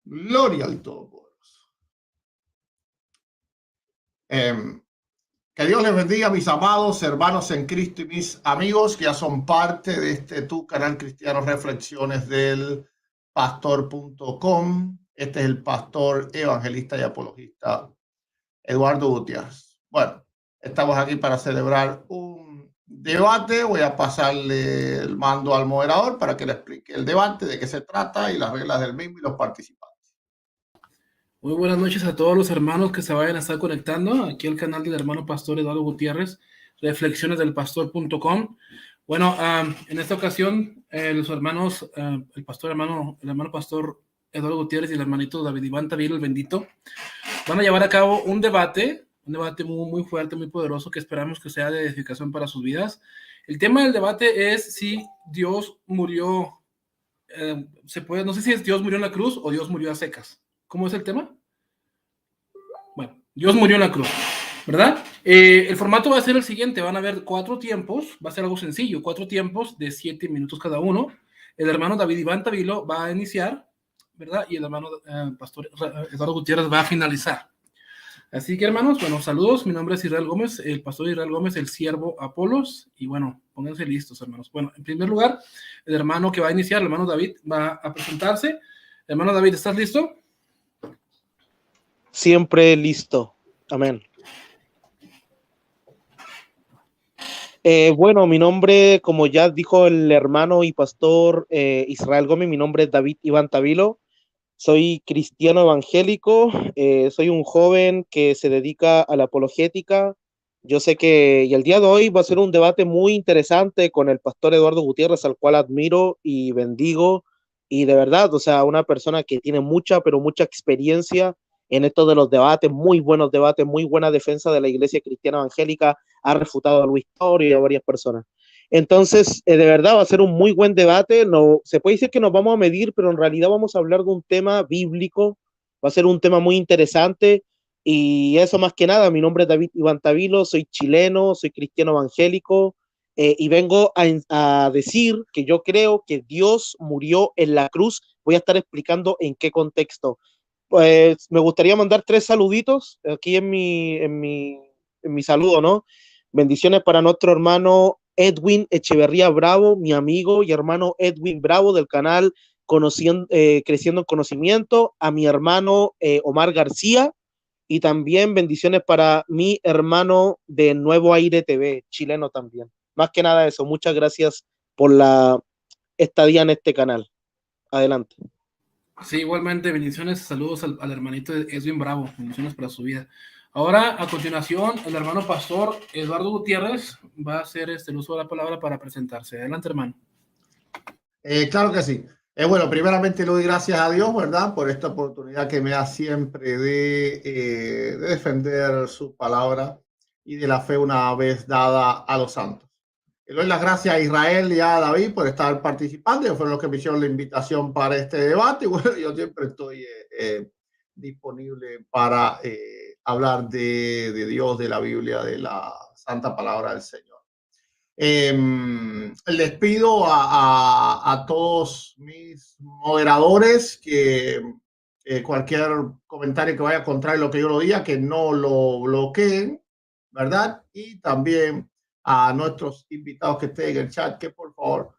Gloria al Todopoderoso. Que Dios les bendiga, mis amados hermanos en Cristo y mis amigos que ya son parte de este tu canal cristiano Reflexiones del pastor.com. Este es el pastor, evangelista y apologista Eduardo Gutiérrez. Bueno, estamos aquí para celebrar un debate. Voy a pasarle el mando al moderador para que le explique el debate, de qué se trata y las reglas del mismo y los participantes. Muy buenas noches a todos los hermanos que se vayan a estar conectando aquí al canal del hermano pastor Eduardo Gutiérrez, Reflexiones del pastor.com. Bueno, en esta ocasión los hermanos, el hermano pastor Eduardo Gutiérrez y el hermanito David Iván Tavilo, el bendito, van a llevar a cabo un debate muy fuerte, muy poderoso, que esperamos que sea de edificación para sus vidas. El tema del debate es si Dios murió, no sé si es Dios murió en la cruz o Dios murió a secas. ¿Cómo es el tema? Bueno, Dios murió en la cruz, ¿verdad? El formato va a ser el siguiente, van a haber 4 tiempos, va a ser algo sencillo, 4 tiempos de 7 minutos cada uno. El hermano David Iván Tavilo va a iniciar, ¿verdad? Y el hermano pastor Eduardo Gutiérrez va a finalizar. Así que, hermanos, bueno, saludos, mi nombre es Israel Gómez, el pastor Israel Gómez, el siervo Apolos, y bueno, pónganse listos, hermanos. Bueno, en primer lugar, el hermano que va a iniciar, el hermano David, va a presentarse. Hermano David, ¿estás listo? Siempre listo. Amén. Bueno, mi nombre, como ya dijo el hermano y pastor Israel Gómez, mi nombre es David Iván Tavilo. Soy cristiano evangélico, soy un joven que se dedica a la apologética. Yo sé que y el día de hoy va a ser un debate muy interesante con el pastor Eduardo Gutiérrez, al cual admiro y bendigo. Y de verdad, o sea, una persona que tiene mucha, pero mucha experiencia en esto de los debates, muy buenos debates, muy buena defensa de la Iglesia Cristiana Evangélica, ha refutado a Luis Toro y a varias personas. Entonces, de verdad va a ser un muy buen debate. No, se puede decir que nos vamos a medir, pero en realidad vamos a hablar de un tema bíblico. Va a ser un tema muy interesante. Y eso más que nada, mi nombre es David Iván Tavilo, soy chileno, soy cristiano evangélico y vengo a decir que yo creo que Dios murió en la cruz. Voy a estar explicando en qué contexto. Pues me gustaría mandar 3 saluditos aquí en mi saludo, ¿no? Bendiciones para nuestro hermano Edwin Echeverría Bravo, mi amigo y hermano Edwin Bravo del canal Creciendo en Conocimiento, a mi hermano Omar García, y también bendiciones para mi hermano de Nuevo Aire TV, chileno también. Más que nada eso, muchas gracias por la estadía en este canal. Adelante. Sí, igualmente, bendiciones, saludos al hermanito de Edwin Bravo, bendiciones para su vida. Ahora, a continuación, el hermano pastor Eduardo Gutiérrez va a hacer el uso de la palabra para presentarse. Adelante, hermano. Claro que sí. Bueno, primeramente le doy gracias a Dios, ¿verdad? Por esta oportunidad que me da siempre de defender su palabra y de la fe una vez dada a los santos. Le doy las gracias a Israel y a David por estar participando. Ellos fueron los que me hicieron la invitación para este debate. Y bueno, yo siempre estoy disponible para hablar de Dios, de la Biblia, de la santa palabra del Señor. Les pido a todos mis moderadores que cualquier comentario que vaya contra lo que yo lo diga, que no lo bloqueen, ¿verdad? Y también a nuestros invitados que estén en el chat, que por favor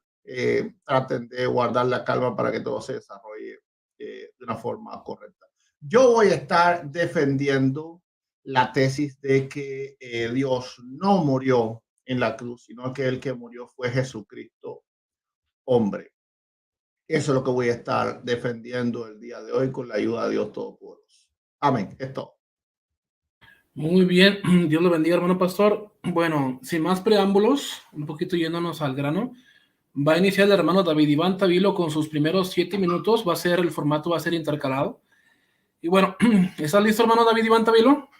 traten de guardar la calma para que todo se desarrolle de una forma correcta. Yo voy a estar defendiendo la tesis de que Dios no murió en la cruz, sino que el que murió fue Jesucristo, hombre. Eso es lo que voy a estar defendiendo el día de hoy con la ayuda de Dios Todopoderoso. Amén. Es todo. Muy bien, Dios lo bendiga, hermano pastor. Bueno, sin más preámbulos, un poquito yéndonos al grano, va a iniciar el hermano David Iván Tavilo con sus primeros 7 minutos. El formato va a ser intercalado. Y bueno, ¿estás listo, hermano David Iván Tavilo?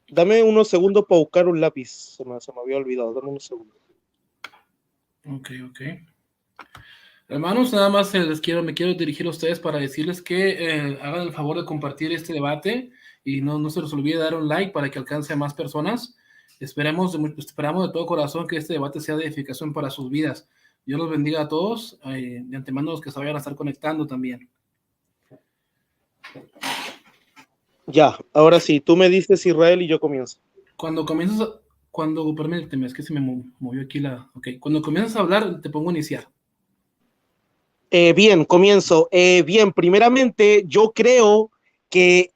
Dame unos segundos para buscar un lápiz. Se me había olvidado. Dame unos segundos. Ok. Hermanos, nada más me quiero dirigir a ustedes para decirles que hagan el favor de compartir este debate y no se les olvide dar un like para que alcance a más personas. Esperamos de todo corazón que este debate sea de edificación para sus vidas. Dios los bendiga a todos, de antemano los que se vayan a estar conectando también. Ya, ahora sí, tú me dices Israel y yo comienzo. Permíteme, es que se me movió aquí cuando comienzas a hablar, te pongo a iniciar. Bien, comienzo. Bien, primeramente, yo creo que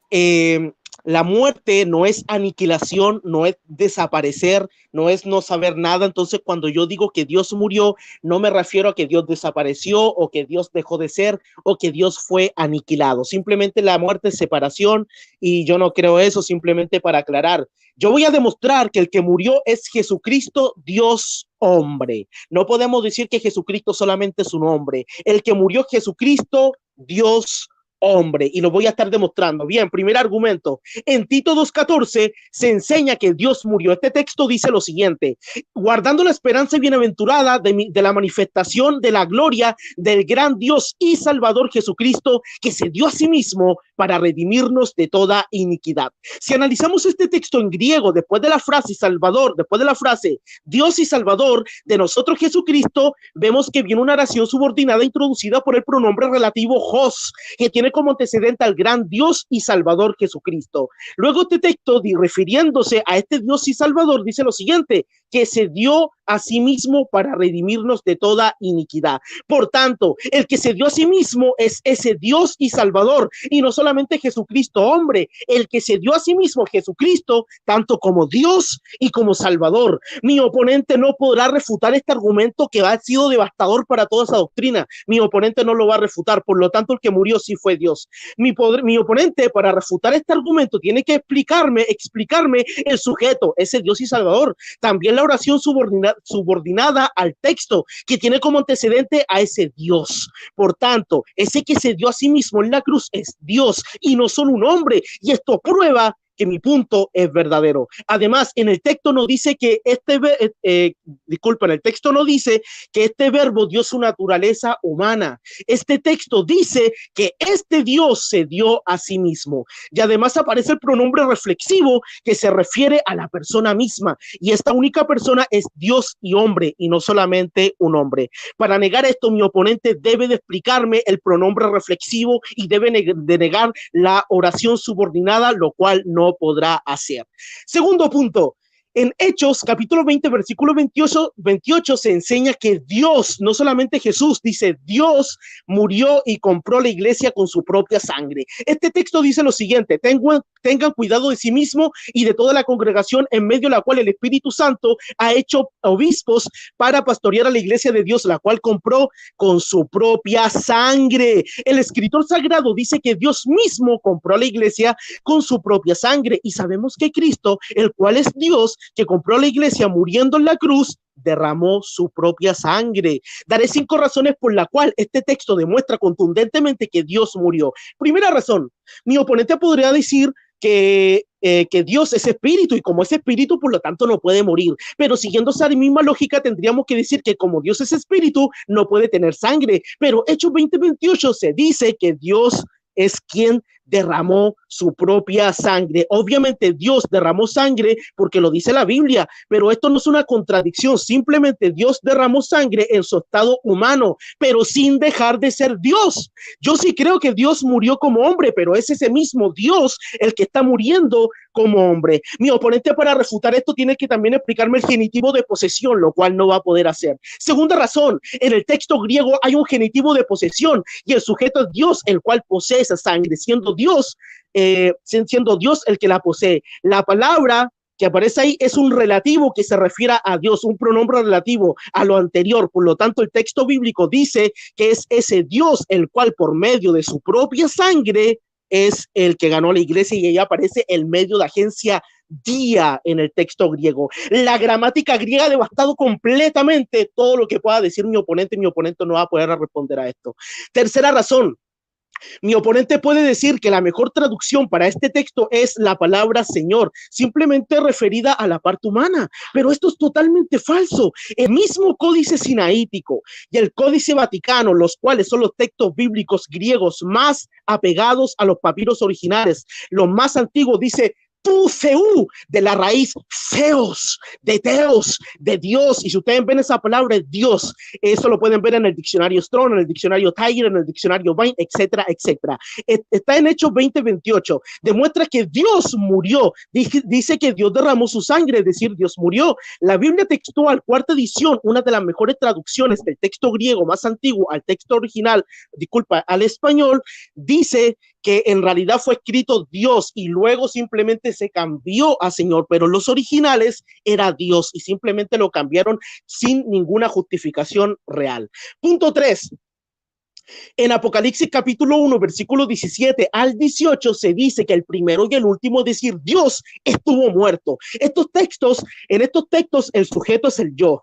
la muerte no es aniquilación, no es desaparecer, no es no saber nada. Entonces, cuando yo digo que Dios murió, no me refiero a que Dios desapareció o que Dios dejó de ser o que Dios fue aniquilado. Simplemente la muerte es separación y yo no creo eso, simplemente para aclarar. Yo voy a demostrar que el que murió es Jesucristo, Dios hombre. No podemos decir que Jesucristo solamente es un hombre. El que murió es Jesucristo, Dios hombre, y lo voy a estar demostrando. Bien, primer argumento. En Tito 2:14 se enseña que Dios murió. Este texto dice lo siguiente: guardando la esperanza bienaventurada de la manifestación de la gloria del gran Dios y Salvador Jesucristo, que se dio a sí mismo para redimirnos de toda iniquidad. Si analizamos este texto en griego, después de la frase Salvador, después de la frase Dios y Salvador de nosotros Jesucristo, vemos que viene una oración subordinada introducida por el pronombre relativo Jos, que tiene como antecedente al gran Dios y Salvador Jesucristo. Luego este texto, refiriéndose a este Dios y Salvador, dice lo siguiente: que se dio a sí mismo para redimirnos de toda iniquidad. Por tanto, el que se dio a sí mismo es ese Dios y Salvador, y no solamente Jesucristo hombre, el que se dio a sí mismo, Jesucristo, tanto como Dios y como Salvador. Mi oponente no podrá refutar este argumento que ha sido devastador para toda esa doctrina. Mi oponente no lo va a refutar, por lo tanto el que murió sí fue Dios. Mi oponente, para refutar este argumento, tiene que explicarme el sujeto, ese Dios y Salvador. También la oración subordinada al texto, que tiene como antecedente a ese Dios. Por tanto, ese que se dio a sí mismo en la cruz es Dios y no solo un hombre, y esto prueba que mi punto es verdadero. Además, en el texto no dice que en el texto no dice que este verbo dio su naturaleza humana. Este texto dice que este Dios se dio a sí mismo. Y además aparece el pronombre reflexivo que se refiere a la persona misma. Y esta única persona es Dios y hombre, y no solamente un hombre. Para negar esto, mi oponente debe de explicarme el pronombre reflexivo y debe de negar la oración subordinada, lo cual no podrá hacer. Segundo punto. En Hechos, capítulo 20, versículo 28 se enseña que Dios, no solamente Jesús, dice Dios murió y compró la iglesia con su propia sangre. Este texto dice lo siguiente: tengan cuidado de sí mismo y de toda la congregación en medio de la cual el Espíritu Santo ha hecho obispos para pastorear a la iglesia de Dios, la cual compró con su propia sangre. El escritor sagrado dice que Dios mismo compró a la iglesia con su propia sangre, y sabemos que Cristo, el cual es Dios, que compró la iglesia muriendo en la cruz, derramó su propia sangre. Daré 5 razones por la cual este texto demuestra contundentemente que Dios murió. Primera razón: mi oponente podría decir que Dios es espíritu, y como es espíritu, por lo tanto no puede morir. Pero siguiendo esa misma lógica, tendríamos que decir que como Dios es espíritu, no puede tener sangre. Pero Hechos 20:28 se dice que Dios es quien derramó su propia sangre. Obviamente Dios derramó sangre porque lo dice la Biblia, pero esto no es una contradicción. Simplemente Dios derramó sangre en su estado humano, pero sin dejar de ser Dios. Yo sí creo que Dios murió como hombre, pero es ese mismo Dios el que está muriendo como hombre. Mi oponente, para refutar esto, tiene que también explicarme el genitivo de posesión, lo cual no va a poder hacer. Segunda razón: en el texto griego hay un genitivo de posesión y el sujeto es Dios, el cual posee esa sangre, siendo Dios el que la posee. La palabra que aparece ahí es un relativo que se refiere a Dios, un pronombre relativo a lo anterior. Por lo tanto, el texto bíblico dice que es ese Dios el cual, por medio de su propia sangre, es el que ganó la iglesia, y ahí aparece el medio de agencia día en el texto griego. La gramática griega ha devastado completamente todo lo que pueda decir mi oponente. Mi oponente no va a poder responder a esto. Tercera razón: mi oponente puede decir que la mejor traducción para este texto es la palabra Señor, simplemente referida a la parte humana, pero esto es totalmente falso. El mismo Códice Sinaítico y el Códice Vaticano, los cuales son los textos bíblicos griegos más apegados a los papiros originales, los más antiguos, dice: Theou, de la raíz Theos, de Teos, de Dios. Y si ustedes ven esa palabra Dios, eso lo pueden ver en el diccionario Strong, en el diccionario Tiger, en el diccionario Vine, etcétera, etcétera. Está en Hechos 20:28. Demuestra que Dios murió. Dice que Dios derramó su sangre, es decir, Dios murió. La Biblia textual, cuarta edición, una de las mejores traducciones del texto griego más antiguo al texto original, disculpa, al español, dice que en realidad fue escrito Dios y luego simplemente se cambió a Señor, pero los originales era Dios y simplemente lo cambiaron sin ninguna justificación real. Punto 3. En Apocalipsis capítulo 1, versículo 17 al 18 se dice que el primero y el último, es decir, Dios, estuvo muerto. En estos textos el sujeto es el yo,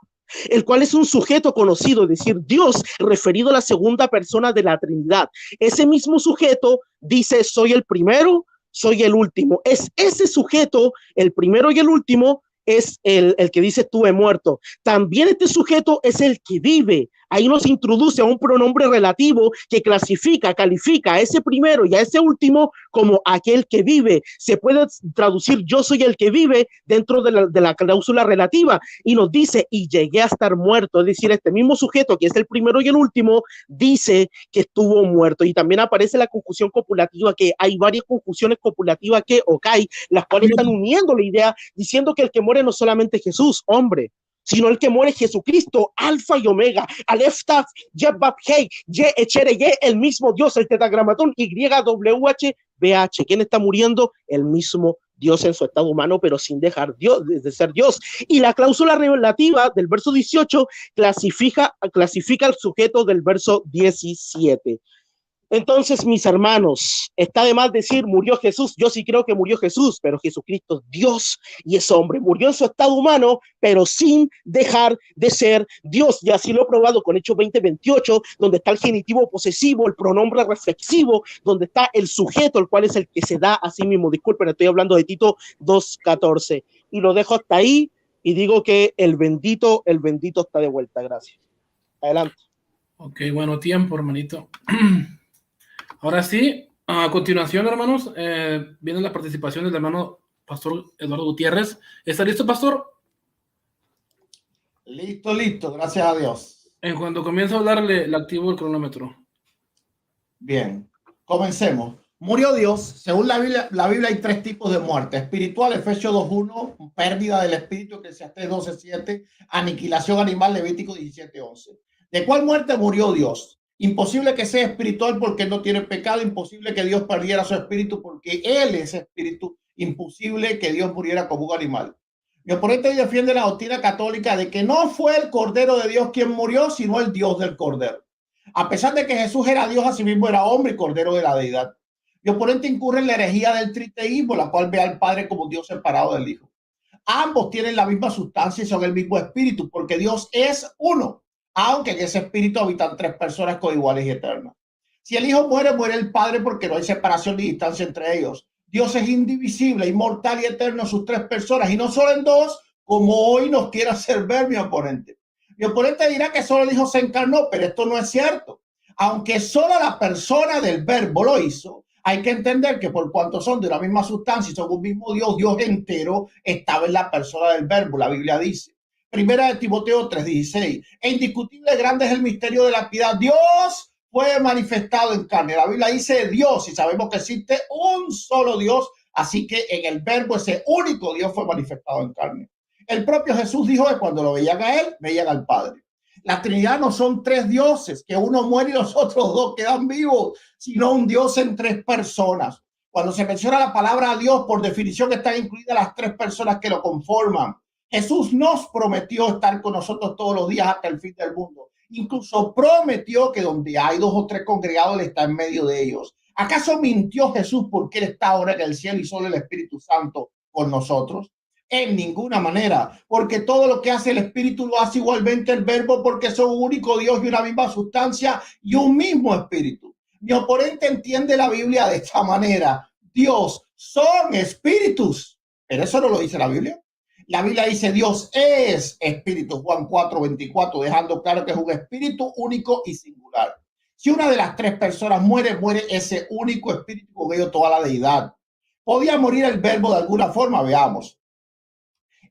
el cual es un sujeto conocido, es decir, Dios, referido a la segunda persona de la Trinidad. Ese mismo sujeto dice, soy el primero, soy el último. Es ese sujeto, el primero y el último, es el que dice estuve muerto. También este sujeto es el que vive. Ahí nos introduce a un pronombre relativo que califica a ese primero y a ese último como aquel que vive. Se puede traducir yo soy el que vive dentro de la cláusula relativa y nos dice y llegué a estar muerto. Es decir, este mismo sujeto que es el primero y el último dice que estuvo muerto. Y también aparece la conjunción copulativa, que hay varias conjunciones copulativas que hay, las cuales están uniendo la idea diciendo que el que muere no solamente Jesús, hombre, sino el que muere Jesucristo, Alfa y Omega, Aleph Taf, Yeb Bab Hei, Ye Echere Ye, el mismo Dios, el tetragramatón, YWH, ¿quién está muriendo? El mismo Dios en su estado humano, pero sin dejar de ser Dios. Y la cláusula relativa del verso 18 clasifica al sujeto del verso 17. Entonces, mis hermanos, está de más decir murió Jesús. Yo sí creo que murió Jesús, pero Jesucristo es Dios y es hombre. Murió en su estado humano, pero sin dejar de ser Dios. Y así lo he probado con Hechos 20:28, donde está el genitivo posesivo, el pronombre reflexivo, donde está el sujeto, el cual es el que se da a sí mismo. Disculpen, estoy hablando de Tito 2:14. Y lo dejo hasta ahí y digo que el bendito está de vuelta. Gracias. Adelante. Ok, bueno, tiempo, hermanito. Ahora sí, a continuación, hermanos, viene la participación del hermano Pastor Eduardo Gutiérrez. ¿Está listo, Pastor? Listo, gracias a Dios. En cuanto comienza a hablar, le activo el cronómetro. Bien, comencemos. Murió Dios. Según la Biblia hay tres tipos de muerte. Espiritual, Efesios 2:1, pérdida del espíritu, Eclesiastés 12:7, aniquilación animal, Levítico 17:11. ¿De cuál muerte murió Dios? Imposible que sea espiritual porque no tiene pecado, imposible que Dios perdiera su espíritu porque Él es espíritu, imposible que Dios muriera como un animal. Mi oponente defiende la doctrina católica de que no fue el Cordero de Dios quien murió, sino el Dios del Cordero. A pesar de que Jesús era Dios, asimismo era hombre y Cordero de la deidad. Mi oponente incurre en la herejía del triteísmo, la cual ve al Padre como Dios separado del Hijo. Ambos tienen la misma sustancia y son el mismo espíritu, porque Dios es uno, aunque en ese espíritu habitan tres personas coiguales y eternas. Si el Hijo muere, muere el Padre, porque no hay separación ni distancia entre ellos. Dios es indivisible, inmortal y eterno en sus tres personas, y no solo en dos, como hoy nos quiere hacer ver mi oponente. Mi oponente dirá que solo el Hijo se encarnó, pero esto no es cierto. Aunque solo la persona del Verbo lo hizo, hay que entender que por cuanto son de la misma sustancia y son un mismo Dios, Dios entero estaba en la persona del Verbo, la Biblia dice. Primera de Timoteo 3:16. E indiscutible grande es el misterio de la piedad. Dios fue manifestado en carne. La Biblia dice Dios y sabemos que existe un solo Dios, así que en el Verbo ese único Dios fue manifestado en carne. El propio Jesús dijo que cuando lo veían a Él, veían al Padre. La Trinidad no son tres dioses, que uno muere y los otros dos quedan vivos, sino un Dios en tres personas. Cuando se menciona la palabra Dios, por definición están incluidas las tres personas que lo conforman. Jesús nos prometió estar con nosotros todos los días hasta el fin del mundo. Incluso prometió que donde hay dos o tres congregados, Él está en medio de ellos. ¿Acaso mintió Jesús porque Él está ahora en el cielo y solo el Espíritu Santo con nosotros? En ninguna manera, porque todo lo que hace el Espíritu lo hace igualmente el Verbo, porque son un único Dios y una misma sustancia y un mismo Espíritu. Mi oponente entiende la Biblia de esta manera. Dios son espíritus, pero eso no lo dice la Biblia. La Biblia dice Dios es espíritu, Juan 4:24, dejando claro que es un espíritu único y singular. Si una de las tres personas muere, muere ese único espíritu, con ello toda la deidad. Podía morir el verbo de alguna forma, veamos.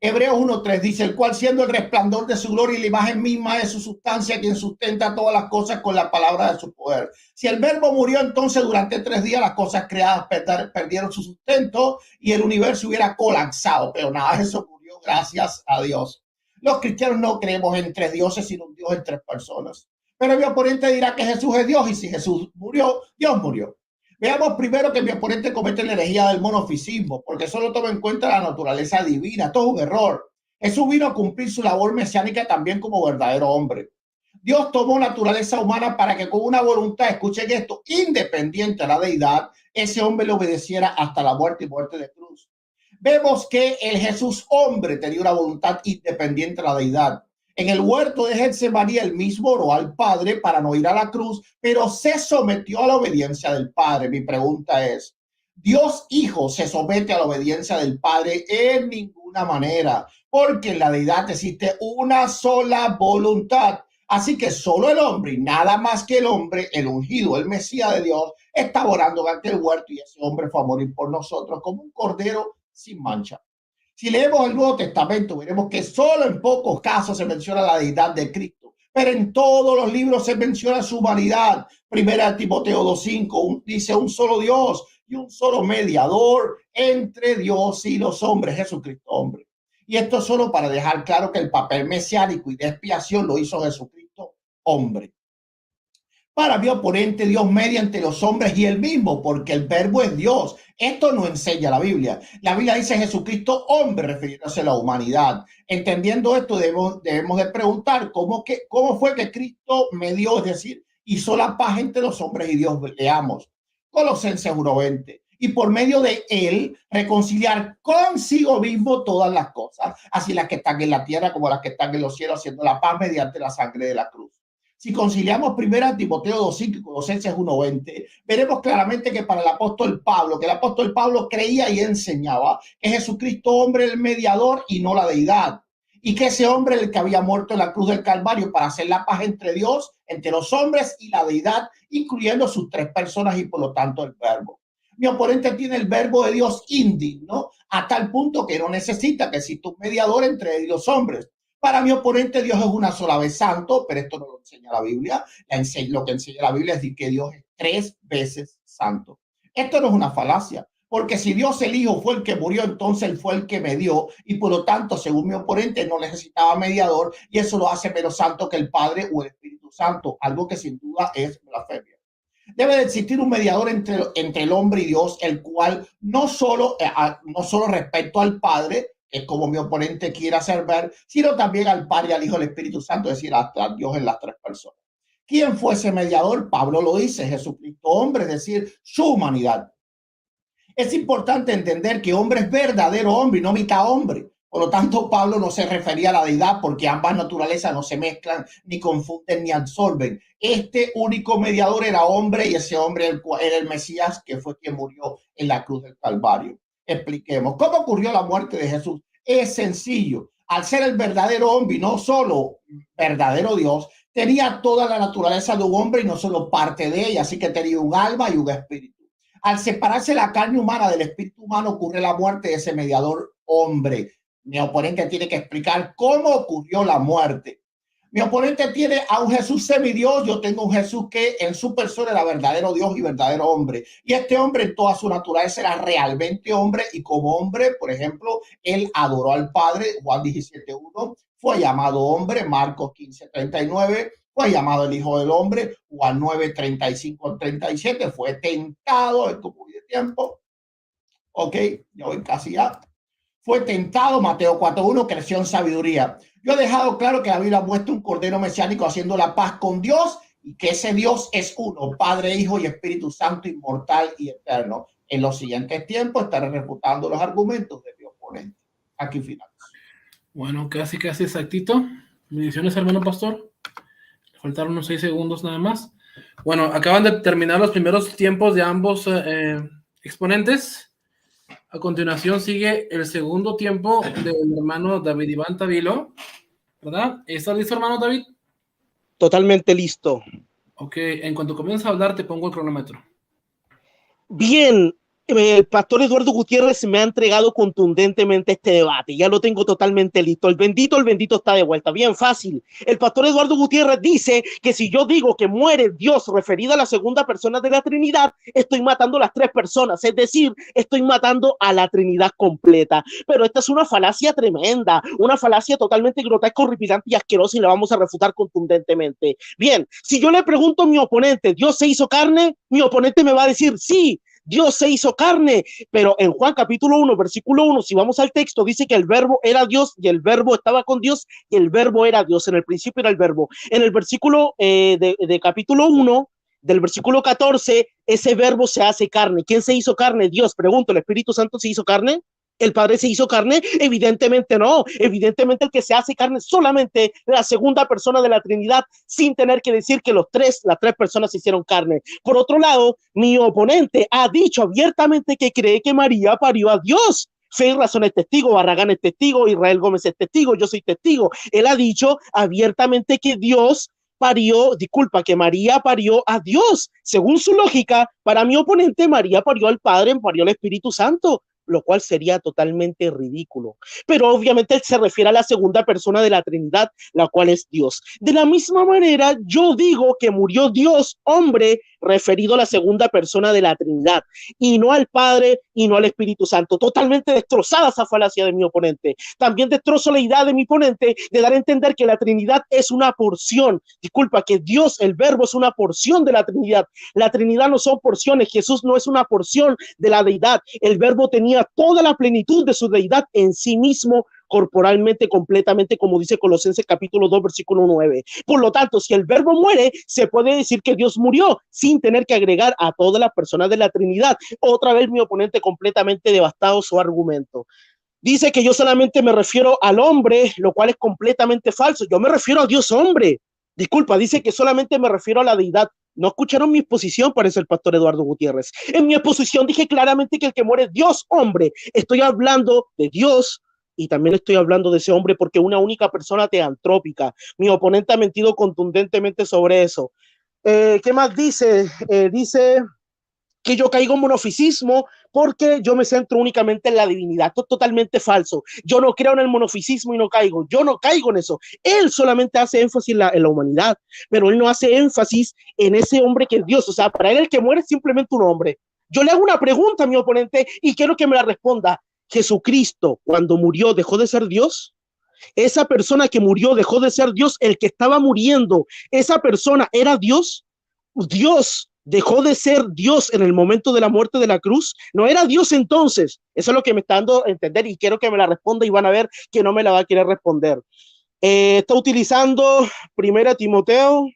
Hebreos 1:3 dice, el cual siendo el resplandor de su gloria y la imagen misma de su sustancia, quien sustenta todas las cosas con la palabra de su poder. Si el verbo murió, entonces durante 3 días las cosas creadas perdieron su sustento y el universo hubiera colapsado, pero nada de eso murió, gracias a Dios. Los cristianos no creemos en 3 dioses, sino un Dios en 3 personas. Pero mi oponente dirá que Jesús es Dios y si Jesús murió, Dios murió. Veamos primero que mi oponente comete la herejía del monofisismo, porque solo toma en cuenta la naturaleza divina. Todo es un error. Jesús vino a cumplir su labor mesiánica también como verdadero hombre. Dios tomó naturaleza humana para que con una voluntad, escuchen esto, independiente de la deidad, ese hombre le obedeciera hasta la muerte y muerte de cruz. Vemos que el Jesús hombre tenía una voluntad independiente de la deidad. En el huerto de Getsemaní, el mismo oró al Padre para no ir a la cruz, pero se sometió a la obediencia del Padre. Mi pregunta es, ¿Dios Hijo se somete a la obediencia del Padre? En ninguna manera, porque en la deidad existe una sola voluntad. Así que solo el hombre y nada más que el hombre, el ungido, el Mesías de Dios, está orando en aquel huerto y ese hombre fue a morir por nosotros como un cordero sin mancha. Si leemos el Nuevo Testamento, veremos que solo en pocos casos se menciona la deidad de Cristo, pero en todos los libros se menciona su humanidad. Primera Timoteo 2:5 dice un solo Dios y un solo mediador entre Dios y los hombres, Jesucristo hombre. Y esto solo para dejar claro que el papel mesiánico y de expiación lo hizo Jesucristo hombre. Para mi oponente, Dios mediante los hombres y él mismo, porque el verbo es Dios. Esto no enseña la Biblia. La Biblia dice Jesucristo hombre, refiriéndose a la humanidad. Entendiendo esto, debemos de preguntar cómo fue que Cristo medió, es decir, hizo la paz entre los hombres y Dios. Leamos Colosenses 1:20. Y por medio de él reconciliar consigo mismo todas las cosas, así las que están en la tierra como las que están en los cielos, haciendo la paz mediante la sangre de la cruz. Si conciliamos primero Timoteo 2:5 y Colosenses 1:20, veremos claramente que para el apóstol Pablo creía y enseñaba que Jesucristo hombre el mediador y no la deidad, y que ese hombre el que había muerto en la cruz del Calvario para hacer la paz entre Dios, entre los hombres y la deidad, incluyendo sus 3 personas y por lo tanto el verbo. Mi oponente tiene el verbo de Dios indigno a tal punto que no necesita que exista un mediador entre los hombres. Para mi oponente, Dios es una sola vez santo, pero esto no lo enseña la Biblia. Lo que enseña la Biblia es que Dios es 3 veces santo. Esto no es una falacia, porque si Dios el Hijo fue el que murió, entonces él fue el que medió, y por lo tanto, según mi oponente, no necesitaba mediador, y eso lo hace menos santo que el Padre o el Espíritu Santo, algo que sin duda es blasfemia. Debe de existir un mediador entre el hombre y Dios, el cual no solo respecto al Padre, es como mi oponente quiere hacer ver, sino también al Padre, al Hijo, al Espíritu Santo, es decir, hasta Dios en las 3 personas. ¿Quién fue ese mediador? Pablo lo dice, Jesucristo hombre, es decir, su humanidad. Es importante entender que hombre es verdadero hombre y no mitad hombre. Por lo tanto, Pablo no se refería a la deidad porque ambas naturalezas no se mezclan, ni confunden, ni absorben. Este único mediador era hombre y ese hombre era el Mesías, que fue quien murió en la cruz del Calvario. Expliquemos. ¿Cómo ocurrió la muerte de Jesús? Es sencillo. Al ser el verdadero hombre y no solo verdadero Dios, tenía toda la naturaleza de un hombre y no solo parte de ella, así que tenía un alma y un espíritu. Al separarse la carne humana del espíritu humano ocurre la muerte de ese mediador hombre. Mi oponente tiene que explicar cómo ocurrió la muerte. Mi oponente tiene a un Jesús semidios, yo tengo un Jesús que en su persona era verdadero Dios y verdadero hombre. Y este hombre en toda su naturaleza era realmente hombre y como hombre, por ejemplo, él adoró al Padre, Juan 17:1, fue llamado hombre, Marcos 15:39, fue llamado el Hijo del Hombre, Juan 9:35-37, fue tentado en tu de tiempo. Ok, ya voy casi ya. Fue tentado, Mateo 4:1, creció en sabiduría. Yo he dejado claro que la Biblia muestra un cordero mesiánico haciendo la paz con Dios y que ese Dios es uno, Padre, Hijo y Espíritu Santo, inmortal y eterno. En los siguientes tiempos estaré refutando los argumentos de mi oponente. Aquí finales. Bueno, casi exactito. Bendiciones, hermano pastor. Faltaron unos 6 segundos nada más. Bueno, acaban de terminar los primeros tiempos de ambos exponentes. A continuación sigue el segundo tiempo del hermano David Iván Tavilo, ¿verdad? ¿Estás listo, hermano David? Totalmente listo. Ok, en cuanto comiences a hablar te pongo el cronómetro. Bien, El pastor Eduardo Gutiérrez me ha entregado contundentemente este debate. Ya lo tengo totalmente listo. El bendito está de vuelta. Bien fácil. El pastor Eduardo Gutiérrez dice que si yo digo que muere Dios referido a la segunda persona de la Trinidad, estoy matando a las tres personas. Es decir, estoy matando a la Trinidad completa. Pero esta es una falacia tremenda, una falacia totalmente grotesca, horripilante y asquerosa, y la vamos a refutar contundentemente. Bien, si yo le pregunto a mi oponente, ¿Dios se hizo carne? Mi oponente me va a decir, sí, Dios se hizo carne, pero en Juan capítulo 1, versículo 1, si vamos al texto, dice que el verbo era Dios y el verbo estaba con Dios y el verbo era Dios. En el principio era el verbo. En el versículo de capítulo 1, del versículo 14, ese verbo se hace carne. ¿Quién se hizo carne? Dios. Pregunto, ¿el Espíritu Santo se hizo carne? ¿El Padre se hizo carne? Evidentemente no. Evidentemente el que se hace carne es solamente la segunda persona de la Trinidad, sin tener que decir que las tres personas se hicieron carne. Por otro lado, mi oponente ha dicho abiertamente que cree que María parió a Dios. Fey Razón es testigo, Barragán es testigo, Israel Gómez es testigo, yo soy testigo. Él ha dicho abiertamente que que María parió a Dios. Según su lógica, para mi oponente, María parió al Padre, parió al Espíritu Santo, lo cual sería totalmente ridículo. Pero obviamente él se refiere a la segunda persona de la Trinidad, la cual es Dios. De la misma manera, yo digo que murió Dios, hombre, referido a la segunda persona de la Trinidad, y no al Padre y no al Espíritu Santo. Totalmente destrozada esa falacia de mi oponente. También destrozo la idea de mi oponente de dar a entender que la Trinidad es una porción. Disculpa, que Dios, el verbo, es una porción de la Trinidad. La Trinidad no son porciones. Jesús no es una porción de la deidad. El verbo tenía toda la plenitud de su deidad en sí mismo, corporalmente, completamente, como dice Colosenses capítulo 2, versículo 9. Por lo tanto, si el verbo muere, se puede decir que Dios murió sin tener que agregar a todas las personas de la Trinidad. Otra vez mi oponente completamente devastado su argumento. Dice que yo solamente me refiero al hombre, lo cual es completamente falso. Yo me refiero a Dios hombre. Disculpa, dice que solamente me refiero a la deidad. No escucharon mi exposición, parece el pastor Eduardo Gutiérrez. En mi exposición dije claramente que el que muere es Dios hombre. Estoy hablando de Dios y también estoy hablando de ese hombre porque una única persona teantrópica. Mi oponente ha mentido contundentemente sobre eso. ¿Qué más dice? Dice que yo caigo en monofisismo porque yo me centro únicamente en la divinidad. Esto es totalmente falso. Yo no creo en el monofisismo y no caigo. Yo no caigo en eso. Él solamente hace énfasis en la humanidad, pero él no hace énfasis en ese hombre que es Dios. O sea, para él el que muere es simplemente un hombre. Yo le hago una pregunta a mi oponente y quiero que me la responda. ¿Jesucristo, cuando murió, dejó de ser Dios? Esa persona que murió dejó de ser Dios. El que estaba muriendo, esa persona era Dios. Dios dejó de ser Dios en el momento de la muerte de la cruz. No era Dios entonces. Eso es lo que me está dando a entender y quiero que me la responda y van a ver que no me la va a querer responder. Está utilizando 1 Timoteo.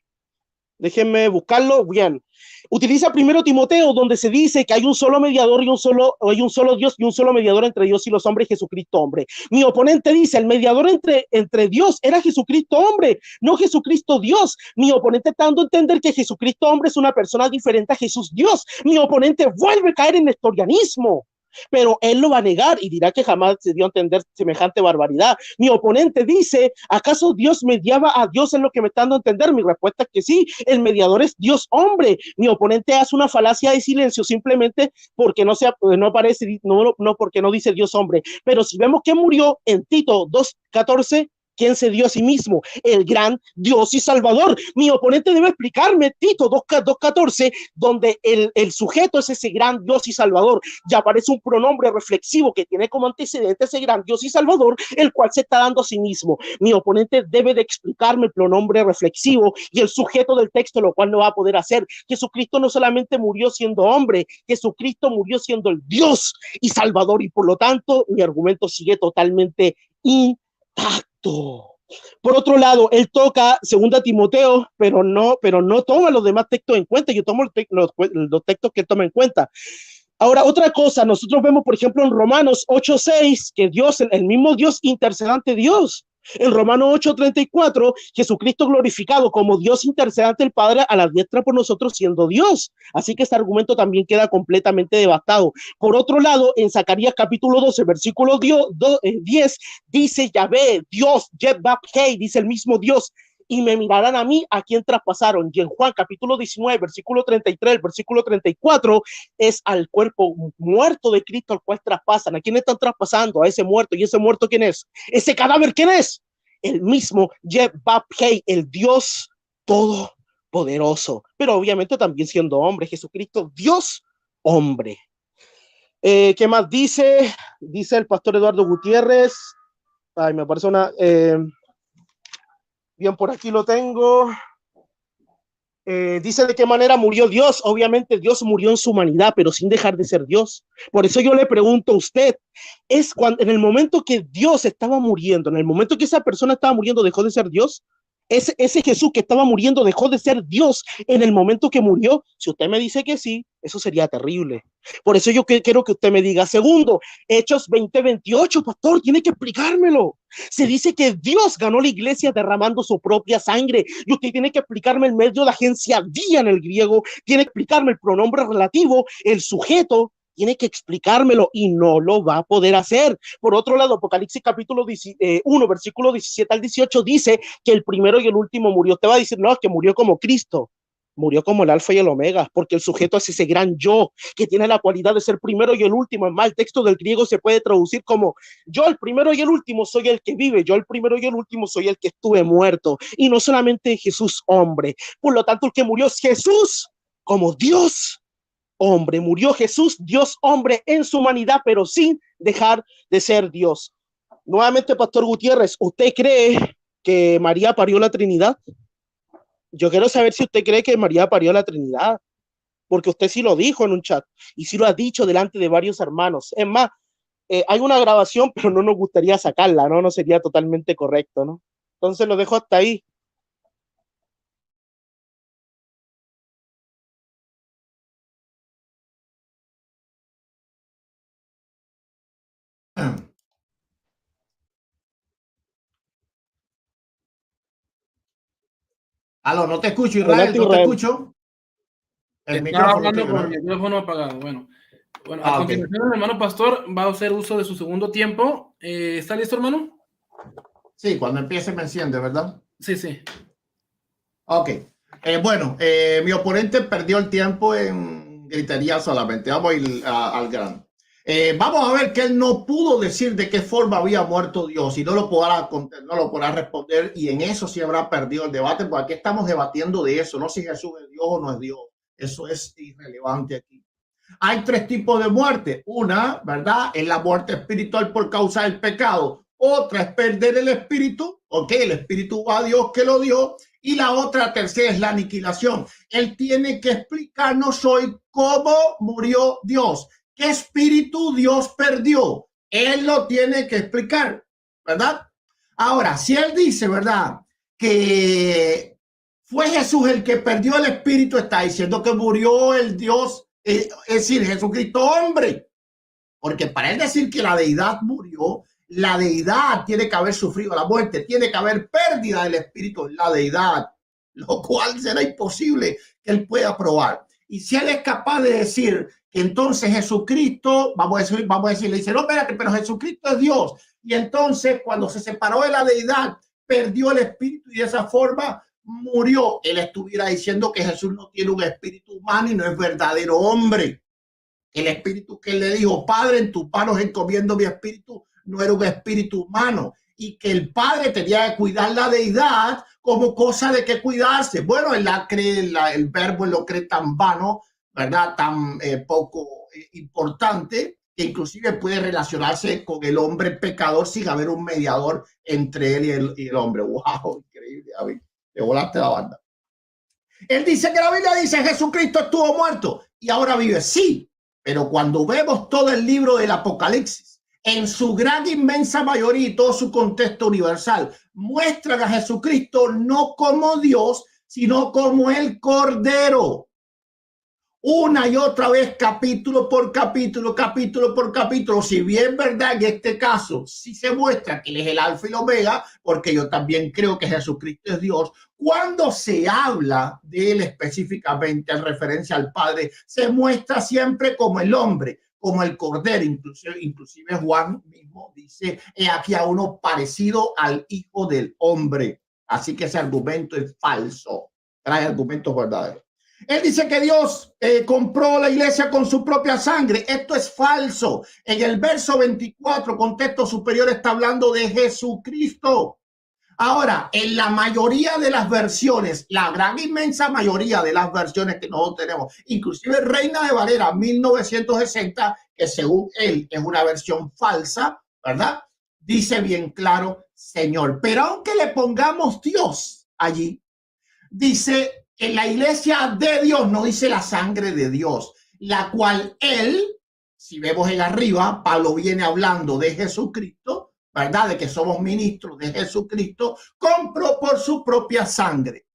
Déjenme buscarlo. Bien. Utiliza 1 Timoteo, donde se dice que hay un solo mediador y hay un solo Dios y un solo mediador entre Dios y los hombres, Jesucristo hombre. Mi oponente dice, el mediador entre Dios era Jesucristo hombre, no Jesucristo Dios. Mi oponente está dando a entender que Jesucristo hombre es una persona diferente a Jesús Dios. Mi oponente vuelve a caer en el nestorianismo, pero él lo va a negar y dirá que jamás se dio a entender semejante barbaridad. Mi oponente dice, ¿acaso Dios mediaba a Dios? En lo que me está dando a entender. Mi respuesta es que sí, el mediador es Dios hombre. Mi oponente hace una falacia de silencio simplemente porque no aparece, no porque no dice Dios hombre. Pero si vemos que murió en Tito 2:14, ¿quién se dio a sí mismo? El gran Dios y Salvador. Mi oponente debe explicarme Tito 2:14, donde el sujeto es ese gran Dios y Salvador. Ya aparece un pronombre reflexivo que tiene como antecedente ese gran Dios y Salvador, el cual se está dando a sí mismo. Mi oponente debe de explicarme el pronombre reflexivo y el sujeto del texto, lo cual no va a poder hacer. Jesucristo no solamente murió siendo hombre, Jesucristo murió siendo el Dios y Salvador, y por lo tanto mi argumento sigue totalmente intacto. Por otro lado, él toca 2 Timoteo, pero no toma los demás textos en cuenta. Yo tomo los textos que él toma en cuenta. Ahora, otra cosa, nosotros vemos, por ejemplo, en Romanos 8:6, que Dios, el mismo Dios, intercede ante Dios. En Romanos 8:34, Jesucristo glorificado como Dios intercede ante el Padre a la diestra por nosotros siendo Dios. Así que este argumento también queda completamente devastado. Por otro lado, en Zacarías capítulo 12, versículo 10, dice Yahvé, Dios, Yed-Bab-Hei, dice el mismo Dios, y me mirarán a mí, a quien traspasaron. Y en Juan capítulo 19, versículo 33, versículo 34, es al cuerpo muerto de Cristo al cual traspasan. ¿A quién están traspasando? A ese muerto. ¿Y ese muerto quién es? ¿Ese cadáver quién es? El mismo Yeh-Bab-Hei, el Dios todopoderoso, pero obviamente también siendo hombre, Jesucristo, Dios hombre. ¿Qué más dice? Dice el pastor Eduardo Gutiérrez. Ay, me parece una... bien, por aquí lo tengo. Dice de qué manera murió Dios. Obviamente Dios murió en su humanidad, pero sin dejar de ser Dios. Por eso yo le pregunto a usted, es cuando en el momento que Dios estaba muriendo, en el momento que esa persona estaba muriendo, dejó de ser Dios. Ese Jesús que estaba muriendo dejó de ser Dios en el momento que murió. Si usted me dice que sí, eso sería terrible. Por eso yo quiero que usted me diga. Segundo, Hechos 20:28, pastor, tiene que explicármelo. Se dice que Dios ganó la iglesia derramando su propia sangre. Y usted tiene que explicarme el medio de agencia día en el griego, tiene que explicarme el pronombre relativo, el sujeto, tiene que explicármelo y no lo va a poder hacer. Por otro lado, Apocalipsis capítulo 1, versículo 17 al 18 dice que el primero y el último murió. Te va a decir, no, es que murió como Cristo. Murió como el alfa y el omega, porque el sujeto es ese gran yo que tiene la cualidad de ser primero y el último. Es más, el texto del griego se puede traducir como: yo el primero y el último soy el que vive, yo el primero y el último soy el que estuve muerto. Y no solamente Jesús hombre, por lo tanto el que murió es Jesús como Dios hombre. Murió Jesús, Dios hombre en su humanidad, pero sin dejar de ser Dios. Nuevamente, pastor Gutiérrez, ¿usted cree que María parió la Trinidad? Yo quiero saber si usted cree que María parió la Trinidad, porque usted sí lo dijo en un chat y sí lo ha dicho delante de varios hermanos. Es más, hay una grabación, pero no nos gustaría sacarla, ¿no? No sería totalmente correcto, ¿no? Entonces lo dejo hasta ahí. Aló, no te escucho, Israel, Adelante, no te Israel. escucho. El Estaba micrófono hablando tuyo, con ¿no? el micrófono apagado. Bueno, a Ok. continuación el hermano pastor va a hacer uso de su segundo tiempo. ¿Está listo, hermano? Sí, cuando empiece me enciende, ¿verdad? Sí, sí. Ok. Bueno, mi oponente perdió el tiempo en gritería solamente. Vamos a ir al grano. Vamos a ver que él no pudo decir de qué forma había muerto Dios y no lo podrá responder, y en eso sí habrá perdido el debate, porque aquí estamos debatiendo de eso, no si Jesús es Dios o no es Dios. Eso es irrelevante aquí. Hay tres tipos de muerte. Una, ¿verdad? Es la muerte espiritual por causa del pecado. Otra es perder el espíritu. Ok, el espíritu va a Dios que lo dio. Y la otra, tercera, es la aniquilación. Él tiene que explicarnos hoy cómo murió Dios. ¿Qué espíritu Dios perdió? Él lo tiene que explicar, ¿verdad? Ahora, si él dice, ¿verdad?, que fue Jesús el que perdió el espíritu, está diciendo que murió el Dios, es decir, Jesucristo hombre. Porque para él decir que la deidad murió, la deidad tiene que haber sufrido la muerte, tiene que haber pérdida del espíritu en la deidad, lo cual será imposible que él pueda probar. Y si él es capaz de decir que entonces Jesucristo, vamos a decir, le dice, no, espérate, pero Jesucristo es Dios. Y entonces cuando se separó de la deidad, perdió el espíritu y de esa forma murió. Él estuviera diciendo que Jesús no tiene un espíritu humano y no es verdadero hombre. El espíritu que él le dijo, Padre, en tus manos encomiendo mi espíritu, no era un espíritu humano, y que el Padre tenía que cuidar la deidad como cosa de que cuidarse. Bueno, él la cree, el verbo él lo cree tan vano, ¿verdad? Tan poco importante, que inclusive puede relacionarse con el hombre pecador sin haber un mediador entre él y el hombre. ¡Wow! Increíble, David. Te volaste la banda. Él dice que la Biblia dice Jesucristo estuvo muerto y ahora vive. Sí, pero cuando vemos todo el libro del Apocalipsis, en su gran inmensa mayoría y todo su contexto universal, muestran a Jesucristo no como Dios, sino como el Cordero. Una y otra vez, capítulo por capítulo, capítulo por capítulo. Si bien, verdad, en este caso sí se muestra que él es el alfa y el omega, porque yo también creo que Jesucristo es Dios. Cuando se habla de él específicamente en referencia al Padre, se muestra siempre como el hombre, como el Cordero. Inclusive Juan mismo dice, he aquí a uno parecido al Hijo del Hombre. Así que ese argumento es falso. Trae argumentos verdaderos. Él dice que Dios compró la iglesia con su propia sangre. Esto es falso. En el verso 24, contexto superior, está hablando de Jesucristo. Ahora, en la mayoría de las versiones, la gran inmensa mayoría de las versiones que nosotros tenemos, inclusive Reina de Valera 1960, que según él es una versión falsa, ¿verdad? Dice bien claro, Señor. Pero aunque le pongamos Dios allí, dice en la iglesia de Dios, no dice la sangre de Dios, la cual él, si vemos en arriba, Pablo viene hablando de Jesucristo, ¿verdad? De que somos ministros de Jesucristo, compró por su propia sangre.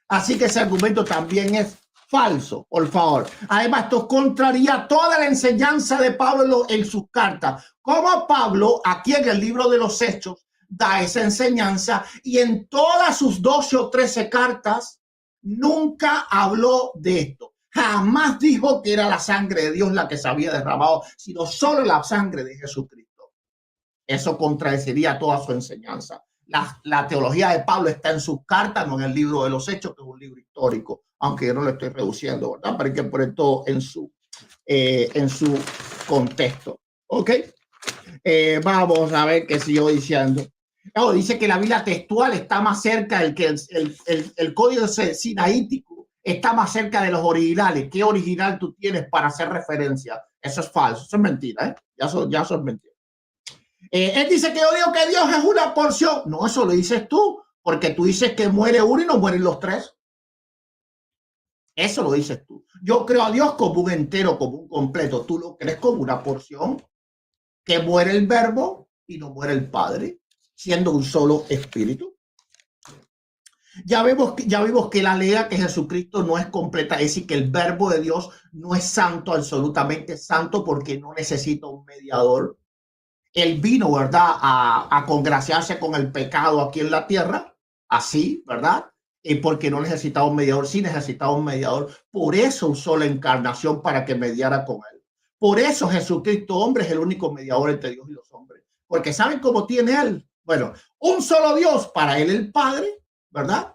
Así que ese argumento también es falso, por favor. Además, esto contraría toda la enseñanza de Pablo en sus cartas. Como Pablo, aquí en el libro de los Hechos, da esa enseñanza y en todas sus 12 o 13 cartas nunca habló de esto. Jamás dijo que era la sangre de Dios la que se había derramado, sino solo la sangre de Jesucristo. Eso contradeciría toda su enseñanza. La teología de Pablo está en sus cartas, no en el libro de los Hechos, que es un libro histórico, aunque yo no lo estoy reduciendo, ¿verdad? Pero hay que poner todo en su contexto. ¿Ok? Vamos a ver qué sigo diciendo. Dice que la Biblia textual está más cerca del que el código sinaítico está más cerca de los originales. ¿Qué original tú tienes para hacer referencia? Eso es falso, eso es mentira, ¿eh? Ya eso es mentira. Él dice que yo digo que Dios es una porción. No, eso lo dices tú, porque tú dices que muere uno y no mueren los tres. Eso lo dices tú. Yo creo a Dios como un entero, como un completo. Tú lo crees como una porción, que muere el verbo y no muere el Padre, siendo un solo espíritu. Ya vimos que la ley que Jesucristo no es completa, es decir, que el verbo de Dios no es santo, absolutamente santo, porque no necesita un mediador. Él vino, ¿verdad?, a congraciarse con el pecado aquí en la tierra, así, ¿verdad? Y porque no necesitaba un mediador, sí necesitaba un mediador. Por eso usó la encarnación para que mediara con él. Por eso Jesucristo, hombre, es el único mediador entre Dios y los hombres. Porque ¿saben cómo tiene él? Bueno, un solo Dios, para él el Padre, ¿verdad?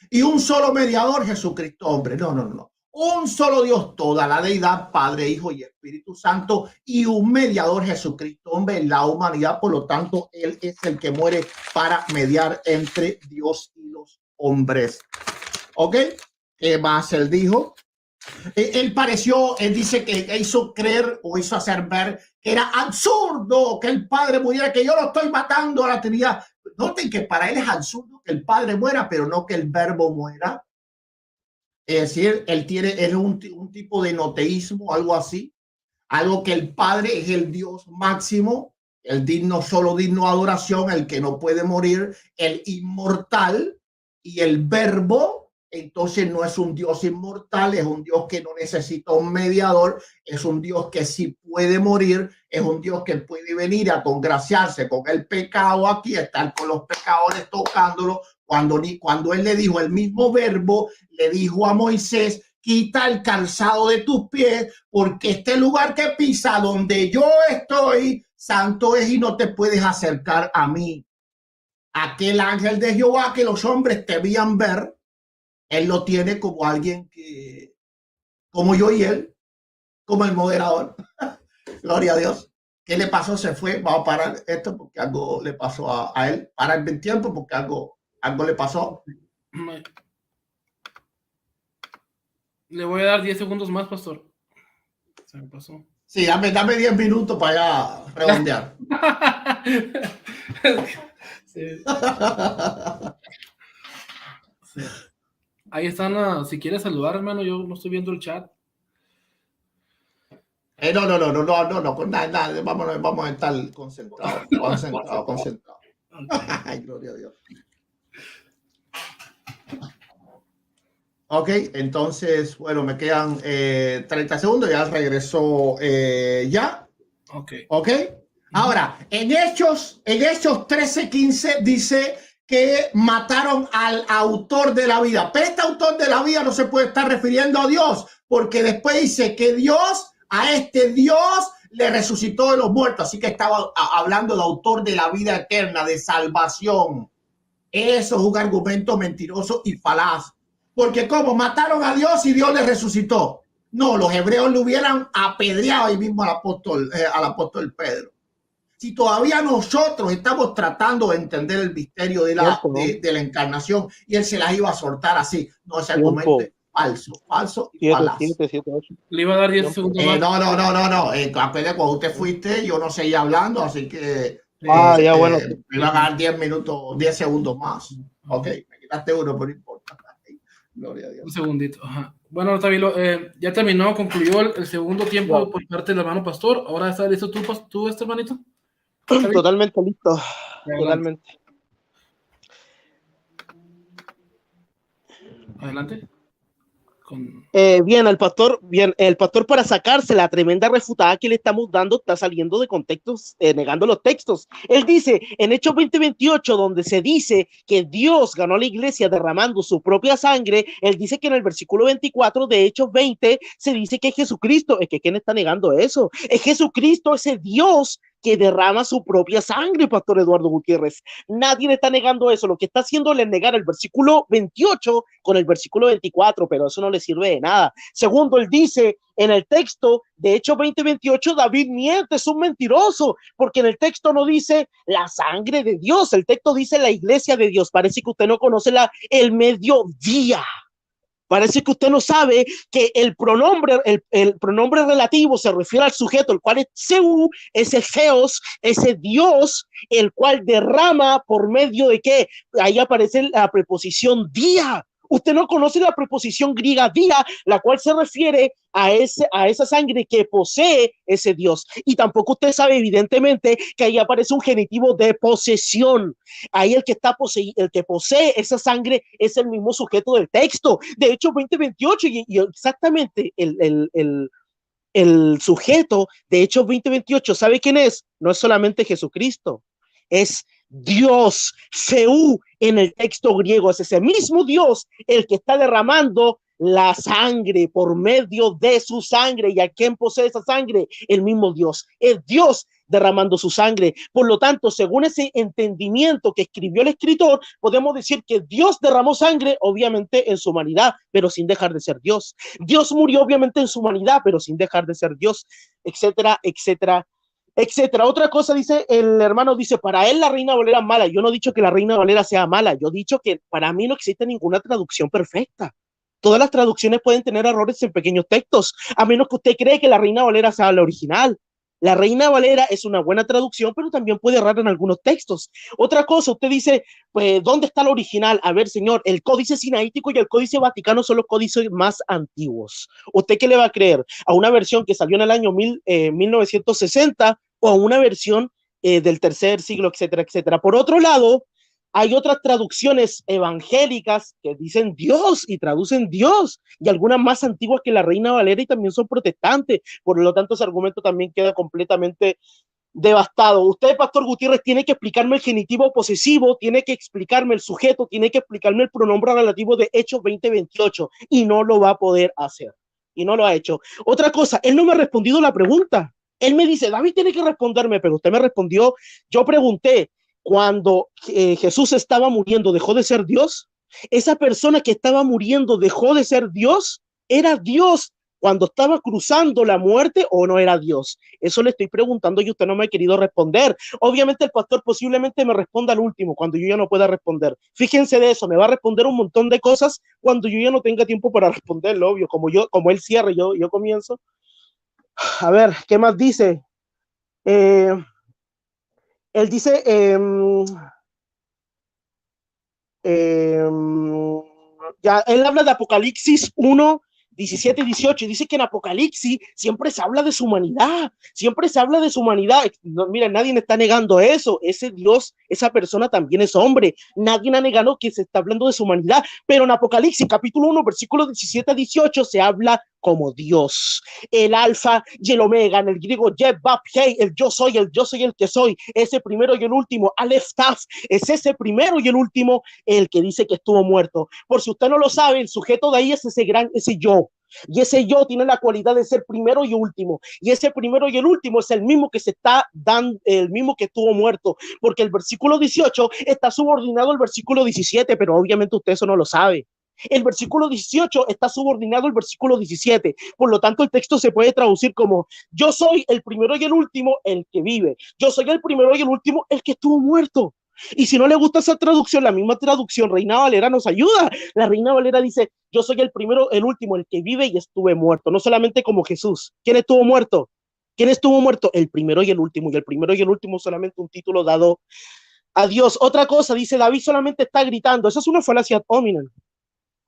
Y un solo mediador, Jesucristo, hombre. No. Un solo Dios, toda la deidad, Padre, Hijo y Espíritu Santo, y un mediador, Jesucristo, hombre, en la humanidad. Por lo tanto, él es el que muere para mediar entre Dios y los hombres. ¿Ok? ¿Qué más él dijo? Él dice que hizo creer o hizo hacer ver que era absurdo que el Padre muriera, que yo lo estoy matando a la Trinidad. Noten que para él es absurdo que el Padre muera, pero no que el Verbo muera. Es decir, él tiene un tipo de noteísmo, algo así, algo que el Padre es el Dios máximo, el digno, solo digno adoración, el que no puede morir, el inmortal, y el Verbo, entonces no es un Dios inmortal, es un Dios que no necesita un mediador, es un Dios que sí puede morir, es un Dios que puede venir a congraciarse con el pecado aquí, estar con los pecadores tocándolo. Cuando él le dijo, el mismo Verbo le dijo a Moisés, quita el calzado de tus pies, porque este lugar que pisa donde yo estoy, santo es y no te puedes acercar a mí. Aquel ángel de Jehová que los hombres temían ver, él lo tiene como alguien que, como yo y él, como el moderador. Gloria a Dios. ¿Qué le pasó? Se fue. Vamos a parar esto porque algo le pasó a él. Para el tiempo porque algo le pasó. Le voy a dar 10 segundos más, pastor. Se me pasó. Sí, dame 10 minutos para ya redondear. Sí. Sí. Ahí están, si quieres saludar, hermano, yo no estoy viendo el chat. No, con nada, vamos a estar concentrados. Okay. Ay, gloria a Dios. Ok, entonces, bueno, me quedan 30 segundos, ya regresó ya. Ok. Ahora, en Hechos 13:15 dice que mataron al autor de la vida. Pero este autor de la vida no se puede estar refiriendo a Dios, porque después dice que a este Dios le resucitó de los muertos. Así que estaba hablando de autor de la vida eterna, de salvación. Eso es un argumento mentiroso y falaz. Porque como mataron a Dios y Dios le resucitó. No, los hebreos le hubieran apedreado ahí mismo al apóstol Pedro. Si todavía nosotros estamos tratando de entender el misterio de la encarnación y él se las iba a soltar así, no, ese argumento es falso y falaz. Le iba a dar 10 segundos más. No. Cuando usted fuiste, yo no seguía hablando, así que bueno. Me iban a dar 10 minutos, 10 segundos más. Ok, me quitaste uno, pero no importa. Gloria a Dios. Un segundito. Ajá. Bueno, Tavilo, ya terminó, concluyó el segundo tiempo por parte del hermano pastor. Ahora está listo tú hermanito. Totalmente listo. Totalmente. Adelante. Bien, el pastor para sacarse la tremenda refutada que le estamos dando está saliendo de contextos, negando los textos. Él dice en Hechos 20:28, donde se dice que Dios ganó a la iglesia derramando su propia sangre, él dice que en el versículo 24 de Hechos 20 se dice que Jesucristo, es que ¿quién está negando eso? Es Jesucristo, ese Dios que derrama su propia sangre, Pastor Eduardo Gutiérrez. Nadie le está negando eso. Lo que está haciendo es negar el versículo 28 con el versículo 24, pero eso no le sirve de nada. Segundo, él dice en el texto de Hechos 20:28, David miente, es un mentiroso, porque en el texto no dice la sangre de Dios, el texto dice la iglesia de Dios. Parece que usted no conoce el mediodía. Parece que usted no sabe que el pronombre relativo se refiere al sujeto, el cual es Seu, ese Theos, ese Dios, el cual derrama por medio de qué. Ahí aparece la preposición día. Usted no conoce la preposición griega día, la cual se refiere a esa sangre que posee ese Dios. Y tampoco usted sabe, evidentemente, que ahí aparece un genitivo de posesión. Ahí el que posee esa sangre es el mismo sujeto del texto. De hecho, 20:28 y exactamente el sujeto de Hechos 20:28, ¿sabe quién es? No es solamente Jesucristo, es Dios, Seu, en el texto griego. Es ese mismo Dios el que está derramando la sangre por medio de su sangre. ¿Y a quién posee esa sangre? El mismo Dios. Es Dios derramando su sangre. Por lo tanto, según ese entendimiento que escribió el escritor, podemos decir que Dios derramó sangre, obviamente en su humanidad, pero sin dejar de ser Dios. Dios murió obviamente en su humanidad, pero sin dejar de ser Dios, etcétera, etcétera, etcétera. Otra cosa, dice el hermano, dice, para él la Reina Valera es mala. Yo no he dicho que la Reina Valera sea mala, yo he dicho que para mí no existe ninguna traducción perfecta. Todas las traducciones pueden tener errores en pequeños textos, a menos que usted cree que la Reina Valera sea la original. La Reina Valera es una buena traducción, pero también puede errar en algunos textos. Otra cosa, usted dice, pues, ¿dónde está el original? A ver, señor, el Códice Sinaítico y el Códice Vaticano son los códices más antiguos. ¿Usted qué le va a creer? ¿A una versión que salió en el año 1960 o a una versión del tercer siglo, etcétera, etcétera? Por otro lado, hay otras traducciones evangélicas que dicen Dios y traducen Dios, y algunas más antiguas que la Reina Valera y también son protestantes. Por lo tanto, ese argumento también queda completamente devastado. Usted, Pastor Gutiérrez, tiene que explicarme el genitivo posesivo, tiene que explicarme el sujeto, tiene que explicarme el pronombre relativo de Hechos 20:28, y no lo va a poder hacer. Y no lo ha hecho. Otra cosa, él no me ha respondido la pregunta. Él me dice, David tiene que responderme, pero usted me respondió. Yo pregunté, cuando Jesús estaba muriendo, ¿dejó de ser Dios? Esa persona que estaba muriendo dejó de ser Dios. ¿Era Dios cuando estaba cruzando la muerte o no era Dios? Eso le estoy preguntando y usted no me ha querido responder. Obviamente el pastor posiblemente me responda al último, cuando yo ya no pueda responder. Fíjense de eso, me va a responder un montón de cosas cuando yo ya no tenga tiempo para responderlo, obvio. Como él cierre, yo comienzo. A ver, ¿qué más dice? Él dice, ya, él habla de Apocalipsis 1, 17 y 18, y dice que en Apocalipsis siempre se habla de su humanidad, siempre se habla de su humanidad. No, mira, nadie está negando eso. Ese Dios, esa persona también es hombre. Nadie ha negado que se está hablando de su humanidad, pero en Apocalipsis capítulo 1, versículos 17 a 18 se habla como Dios, el alfa y el omega, en el griego Yed Bab Hei, el yo soy el que soy, ese primero y el último, Aleph Taf, es ese primero y el último, el que dice que estuvo muerto. Por si usted no lo sabe, el sujeto de ahí es ese yo, Y ese yo tiene la cualidad de ser primero y último. Y ese primero y el último es el mismo que se está dando, el mismo que estuvo muerto. Porque el versículo 18 está subordinado al versículo 17, pero obviamente usted eso no lo sabe. El versículo 18 está subordinado al versículo 17. Por lo tanto, el texto se puede traducir como: yo soy el primero y el último, el que vive. Yo soy el primero y el último, el que estuvo muerto. Y si no le gusta esa traducción, la misma traducción Reina Valera nos ayuda. La Reina Valera dice: yo soy el primero, el último, el que vive y estuve muerto. No solamente como Jesús. ¿Quién estuvo muerto? ¿Quién estuvo muerto? El primero y el último. Y el primero y el último solamente un título dado a Dios. Otra cosa, dice David solamente está gritando. Esa es una falacia ad hominem.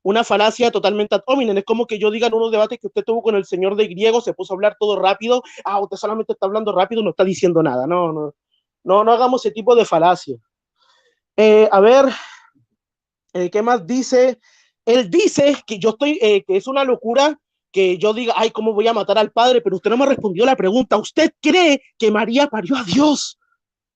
Una falacia totalmente ad hominem. Es como que yo diga en unos debates que usted tuvo con el señor de griego, se puso a hablar todo rápido. Ah, usted solamente está hablando rápido, no está diciendo nada. No hagamos ese tipo de falacia. A ver, ¿qué más dice? Él dice que yo estoy, que es una locura que yo diga: ay, ¿cómo voy a matar al padre? Pero usted no me respondió la pregunta. ¿Usted cree que María parió a Dios?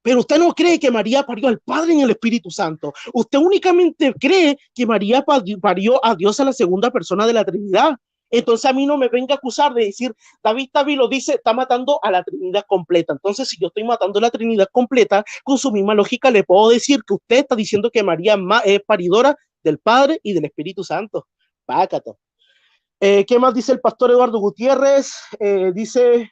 Pero usted no cree que María parió al Padre en el Espíritu Santo. Usted únicamente cree que María parió a Dios a la segunda persona de la Trinidad. Entonces a mí no me venga a acusar de decir: David lo dice, está matando a la Trinidad completa. Entonces, si yo estoy matando a la Trinidad completa, con su misma lógica le puedo decir que usted está diciendo que María es paridora del Padre y del Espíritu Santo. Pácata. ¿Qué más dice el pastor Eduardo Gutiérrez? Dice...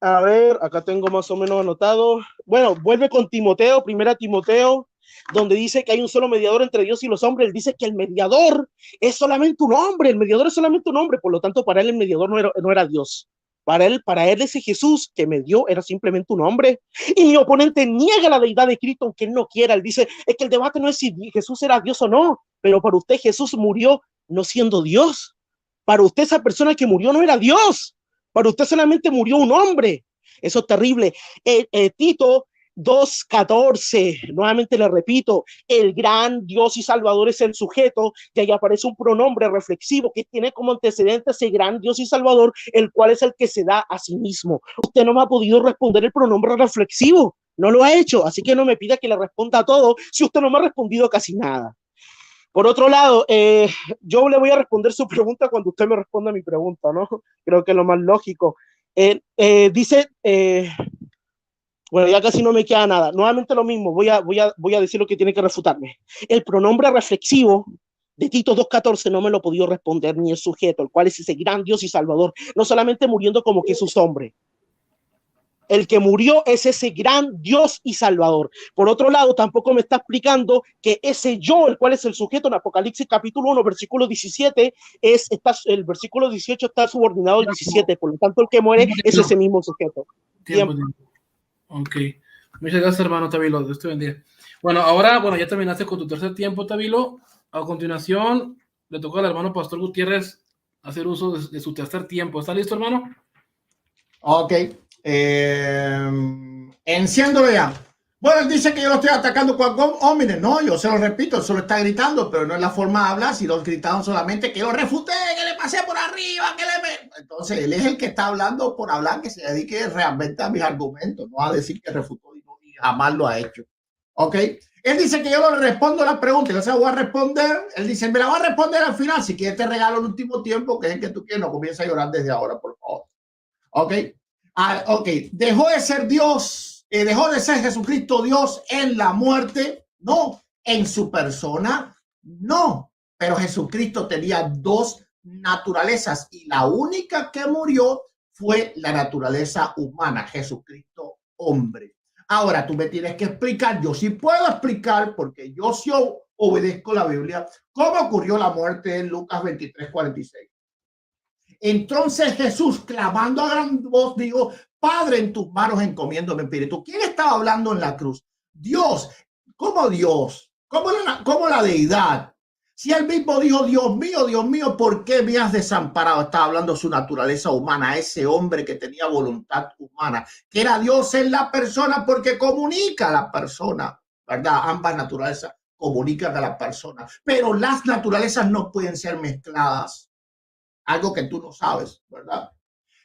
A ver, acá tengo más o menos anotado. Bueno, vuelve con Timoteo, primera Timoteo, donde dice que hay un solo mediador entre Dios y los hombres. Él dice que el mediador es solamente un hombre, el mediador es solamente un hombre, por lo tanto para él el mediador no era Dios. Para él ese Jesús que me dio era simplemente un hombre. Y mi oponente niega la deidad de Cristo aunque él no quiera. Él dice: es que el debate no es si Jesús era Dios o no, pero para usted Jesús murió no siendo Dios. Para usted esa persona que murió no era Dios. Para usted solamente murió un hombre. Eso es terrible. Tito 2:14, nuevamente le repito: el gran Dios y Salvador es el sujeto, y ahí aparece un pronombre reflexivo que tiene como antecedente ese gran Dios y Salvador, el cual es el que se da a sí mismo. Usted no me ha podido responder el pronombre reflexivo, no lo ha hecho, así que no me pida que le responda a todo si usted no me ha respondido casi nada. Por otro lado, yo le voy a responder su pregunta cuando usted me responda mi pregunta, ¿no? Creo que es lo más lógico. Dice, bueno, ya casi no me queda nada. Nuevamente lo mismo, voy a decir lo que tiene que refutarme. El pronombre reflexivo de Tito 2:14 no me lo he podido responder ni el sujeto, el cual es ese gran Dios y Salvador, no solamente muriendo como Jesús hombre. El que murió es ese gran Dios y Salvador. Por otro lado, tampoco me está explicando que ese yo, el cual es el sujeto en Apocalipsis capítulo 1, versículo 17, el versículo 18 está subordinado al 17. Por lo tanto, el que muere es ese mismo sujeto. Tiempo. Ok. Muchas gracias, hermano Tabilo. Dios te bendiga. Bueno, ahora, ya terminaste con tu tercer tiempo, Tabilo. A continuación, le tocó al hermano Pastor Gutiérrez hacer uso de su tercer tiempo. ¿Está listo, hermano? Ok. Enciéndolo ya. Bueno, él dice que yo lo estoy atacando con homines. No, yo se lo repito, solo está gritando, pero no es la forma de hablar. Si lo gritaron solamente que lo refuté, que le pasé por arriba, que le... Entonces, él es el que está hablando por hablar, que se dedique realmente a mis argumentos, no a decir que refutó y jamás lo ha hecho. Ok. Él dice que yo no le respondo las preguntas, yo se la voy a responder. Él dice: me la va a responder al final. Si quieres, te regalo el último tiempo, que es el que tú quieres. No comienza a llorar desde ahora, por favor. Ok. Ok, dejó de ser Dios, dejó de ser Jesucristo Dios en la muerte, no, en su persona, no, pero Jesucristo tenía dos naturalezas y la única que murió fue la naturaleza humana, Jesucristo hombre. Ahora tú me tienes que explicar, yo sí puedo explicar porque yo sí obedezco la Biblia, cómo ocurrió la muerte en Lucas 23:46. Entonces Jesús, clamando a gran voz, dijo: Padre, en tus manos encomiendo mi espíritu. ¿Quién estaba hablando en la cruz? Dios. ¿Cómo Dios? ¿Cómo la deidad? Si él mismo dijo: Dios mío, ¿por qué me has desamparado? Estaba hablando de su naturaleza humana, ese hombre que tenía voluntad humana, que era Dios en la persona, porque comunica a la persona, ¿verdad? Ambas naturalezas comunican a la persona, pero las naturalezas no pueden ser mezcladas. Algo que tú no sabes, ¿verdad?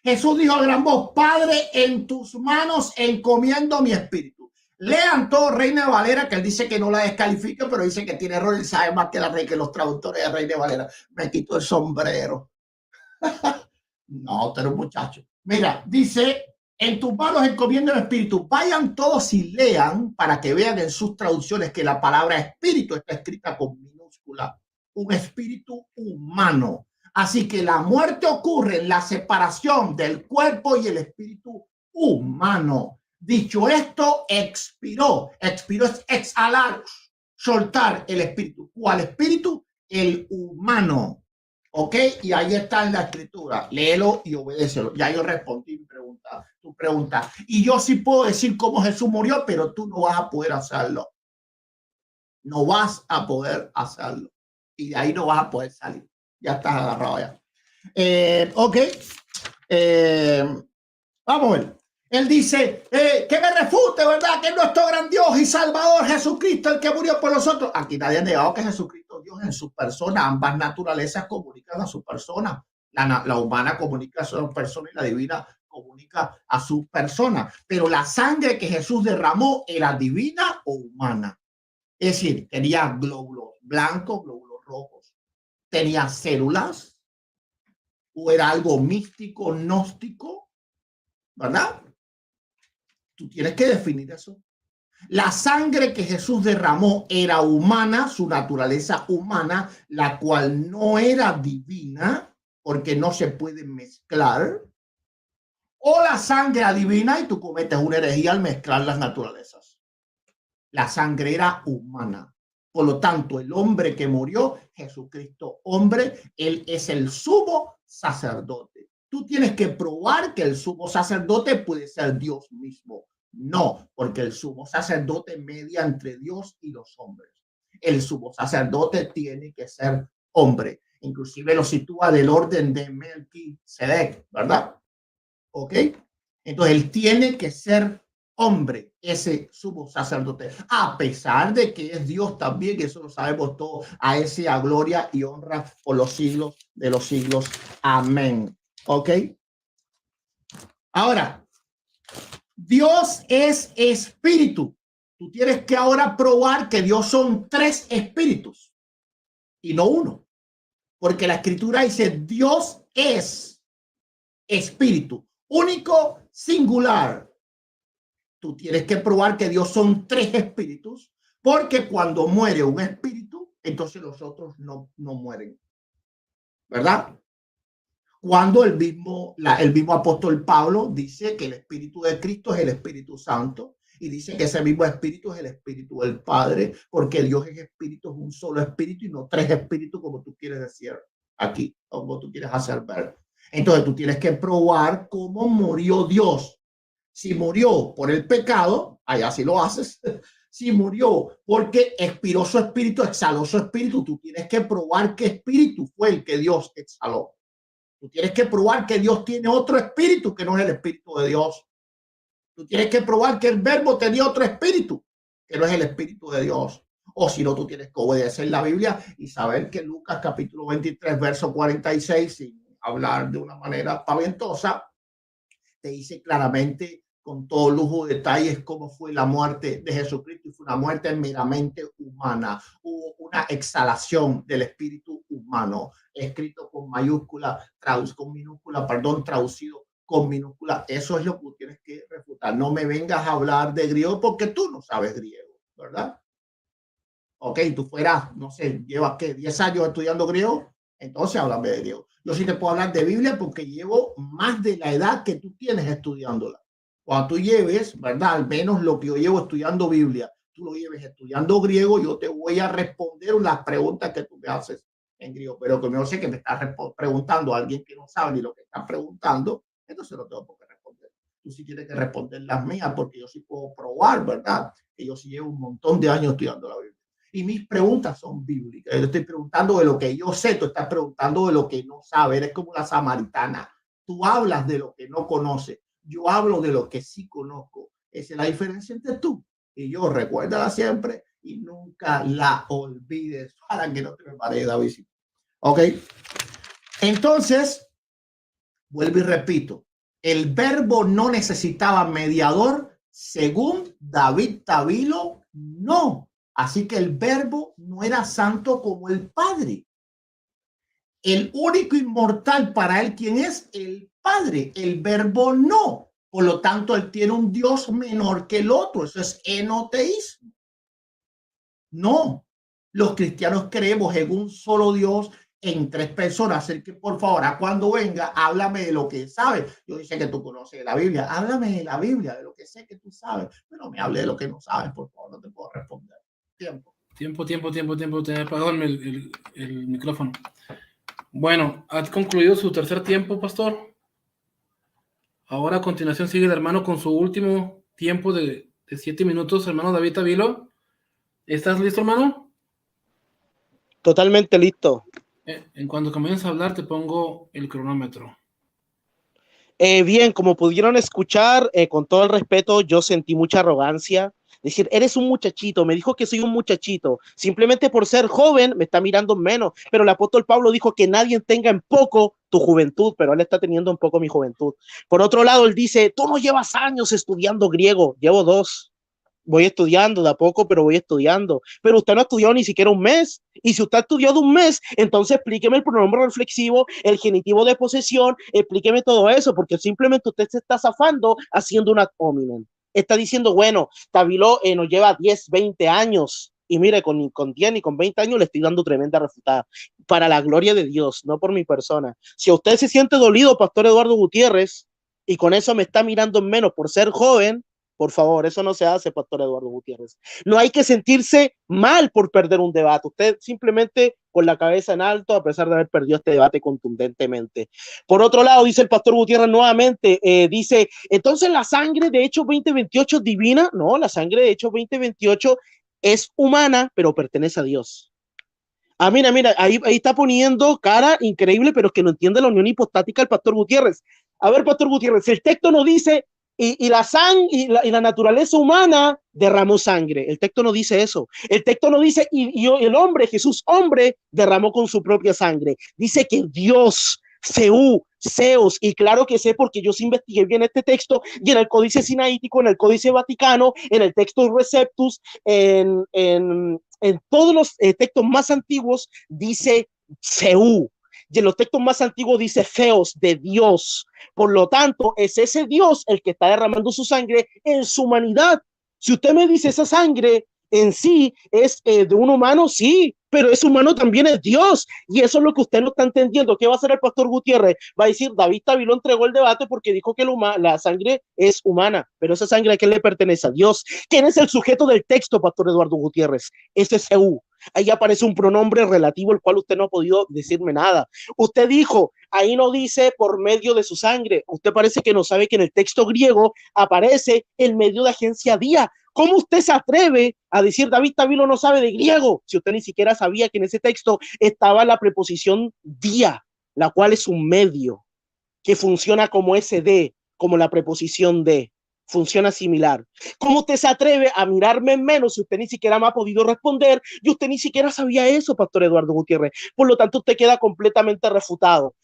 Jesús dijo a gran voz: Padre, en tus manos encomiendo mi espíritu. Lean todo Reina Valera, que él dice que no la descalifica, pero dice que tiene error. Él sabe más que los traductores de Reina Valera. Me quito el sombrero. No, pero muchacho. Mira, dice, en tus manos encomiendo el espíritu. Vayan todos y lean para que vean en sus traducciones que la palabra espíritu está escrita con minúscula. Un espíritu humano. Así que la muerte ocurre en la separación del cuerpo y el espíritu humano. Dicho esto, expiró. Expiró es exhalar, soltar el espíritu. ¿Cuál espíritu? El humano. ¿Ok? Y ahí está en la escritura. Léelo y obedécelo. Ya yo respondí tu pregunta. Y yo sí puedo decir cómo Jesús murió, pero tú no vas a poder hacerlo. No vas a poder hacerlo. Y de ahí no vas a poder salir. Ya estás agarrado ya. Ok. Vamos a ver. Él dice que me refute, ¿verdad? Que es nuestro gran Dios y Salvador Jesucristo, el que murió por nosotros. Aquí nadie ha negado que Jesucristo, Dios en su persona, ambas naturalezas comunican a su persona. La humana comunica a su persona y la divina comunica a su persona. Pero la sangre que Jesús derramó era divina o humana. Es decir, tenía glóbulos blancos, glóbulos rojos. Tenía células o era algo místico, gnóstico, ¿verdad? Tú tienes que definir eso. La sangre que Jesús derramó era humana, su naturaleza humana, la cual no era divina, porque no se puede mezclar. O la sangre divina y tú cometes una herejía al mezclar las naturalezas. La sangre era humana. Por lo tanto, el hombre que murió, Jesucristo, hombre, él es el sumo sacerdote. Tú tienes que probar que el sumo sacerdote puede ser Dios mismo. No, porque el sumo sacerdote media entre Dios y los hombres. El sumo sacerdote tiene que ser hombre. Inclusive lo sitúa del orden de Melquisedec, ¿verdad? ¿Ok? Entonces él tiene que ser hombre, ese sumo sacerdote, a pesar de que es Dios también, eso lo sabemos todos, a ese a gloria y honra por los siglos de los siglos. Amén. ¿Ok? Ahora, Dios es espíritu. Tú tienes que ahora probar que Dios son tres espíritus y no uno, porque la escritura dice Dios es espíritu, único, singular. Tú tienes que probar que Dios son tres espíritus, porque cuando muere un espíritu, entonces los otros no mueren, ¿verdad? Cuando el mismo apóstol Pablo dice que el Espíritu de Cristo es el Espíritu Santo y dice que ese mismo Espíritu es el Espíritu del Padre, porque Dios es Espíritu, es un solo Espíritu y no tres espíritus como tú quieres decir aquí, como tú quieres hacer ver. Entonces tú tienes que probar cómo murió Dios. Si murió por el pecado, allá sí lo haces. Si murió porque expiró su espíritu, exhaló su espíritu, tú tienes que probar qué espíritu fue el que Dios exhaló. Tú tienes que probar que Dios tiene otro espíritu que no es el espíritu de Dios. Tú tienes que probar que el verbo tenía otro espíritu que no es el espíritu de Dios. O si no, tú tienes que obedecer la Biblia y saber que Lucas capítulo 23, verso 46, sin hablar de una manera paventosa, te dice claramente con todo lujo de detalles cómo fue la muerte de Jesucristo, y fue una muerte meramente humana. Hubo una exhalación del espíritu humano, escrito con mayúscula, con minúscula, perdón, traducido con minúscula. Eso es lo que tienes que refutar. No me vengas a hablar de griego porque tú no sabes griego, ¿verdad? Ok, tú fueras, no sé, llevas ¿qué? 10 años estudiando griego, entonces háblame de griego. Yo sí te puedo hablar de Biblia porque llevo más de la edad que tú tienes estudiándola. Cuando tú lleves, ¿verdad? Al menos lo que yo llevo estudiando Biblia, tú lo lleves estudiando griego, yo te voy a responder las preguntas que tú me haces en griego. Pero que no sé que me estás preguntando a alguien que no sabe ni lo que estás preguntando, entonces no tengo por qué responder. Tú sí tienes que responder las mías porque yo sí puedo probar, ¿verdad? Que yo sí llevo un montón de años estudiando la Biblia. Y mis preguntas son bíblicas. Yo estoy preguntando de lo que yo sé, tú estás preguntando de lo que no sabes. Eres como la samaritana. Tú hablas de lo que no conoces. Yo hablo de lo que sí conozco. Esa es la diferencia entre tú y yo. Recuérdala siempre y nunca la olvides para que no te me pare, David. Ok. Entonces, vuelvo y repito. El verbo no necesitaba mediador según David Tabilo, no. Así que el verbo no era santo como el Padre. El único inmortal para él, ¿quién es? El Padre. El Verbo no. Por lo tanto, él tiene un Dios menor que el otro. Eso es enoteísmo. No. Los cristianos creemos en un solo Dios, en tres personas. Así que, por favor, cuando venga, háblame de lo que sabes. Yo sé que tú conoces la Biblia. Háblame de la Biblia, de lo que sé que tú sabes. Pero me hable de lo que no sabes, por favor. No te puedo responder. Tiempo. Te he apagado el micrófono. Bueno, ¿ha concluido su tercer tiempo, pastor? Ahora a continuación sigue el hermano con su último tiempo de 7 minutos, hermano David Avilo. ¿Estás listo, hermano? Totalmente listo. En cuanto comiences a hablar, te pongo el cronómetro. Bien, como pudieron escuchar, con todo el respeto, yo sentí mucha arrogancia. Decir, eres un muchachito, me dijo que soy un muchachito, simplemente por ser joven me está mirando menos, pero el apóstol Pablo dijo que nadie tenga en poco tu juventud, pero él está teniendo en poco mi juventud. Por otro lado, él dice, tú no llevas años estudiando griego, llevo 2. Voy estudiando de a poco, pero voy estudiando. Pero usted no ha estudiado ni siquiera un mes. Y si usted ha estudiado un mes, entonces explíqueme el pronombre reflexivo, el genitivo de posesión, explíqueme todo eso, porque simplemente usted se está zafando haciendo un ad hominem. Está diciendo, bueno, Tabiló nos lleva 10, 20 años. Y mire, con 10 y con 20 años le estoy dando tremenda refutada. Para la gloria de Dios, no por mi persona. Si usted se siente dolido, Pastor Eduardo Gutiérrez, y con eso me está mirando en menos por ser joven, por favor, eso no se hace, Pastor Eduardo Gutiérrez. No hay que sentirse mal por perder un debate. Usted simplemente con la cabeza en alto, a pesar de haber perdido este debate contundentemente. Por otro lado, dice el Pastor Gutiérrez nuevamente, dice, entonces la sangre de Hechos 20:28 es divina. No, la sangre de Hechos 20:28 es humana, pero pertenece a Dios. Mira, ahí está poniendo cara increíble, pero es que no entiende la unión hipostática el Pastor Gutiérrez. A ver, Pastor Gutiérrez, el texto nos dice y la sangre y la naturaleza humana derramó sangre. El texto no dice eso. El texto no dice y el hombre, Jesús hombre, derramó con su propia sangre. Dice que Dios, Zeus, y claro que sé porque yo sí investigué bien este texto, y en el Códice Sinaítico, en el Códice Vaticano, en el texto Receptus, en todos los textos más antiguos dice Zeus. Y en los textos más antiguos dice Theos, de Dios. Por lo tanto, es ese Dios el que está derramando su sangre en su humanidad. Si usted me dice esa sangre en sí es de un humano, sí, pero ese humano también es Dios. Y eso es lo que usted no está entendiendo. ¿Qué va a hacer el Pastor Gutiérrez? Va a decir, David Tabiló entregó el debate porque dijo que la sangre es humana, pero esa sangre a quién le pertenece, a Dios. ¿Quién es el sujeto del texto, Pastor Eduardo Gutiérrez? Ese es Zeus. Ahí aparece un pronombre relativo, el cual usted no ha podido decirme nada. Usted dijo, ahí no dice por medio de su sangre. Usted parece que no sabe que en el texto griego aparece el medio de agencia día. ¿Cómo usted se atreve a decir David Tabiló no sabe de griego? Si usted ni siquiera sabía que en ese texto estaba la preposición día, la cual es un medio que funciona como SD, como la preposición de. Funciona similar. ¿Cómo usted se atreve a mirarme en menos si usted ni siquiera me ha podido responder y usted ni siquiera sabía eso, Pastor Eduardo Gutiérrez? Por lo tanto, usted queda completamente refutado.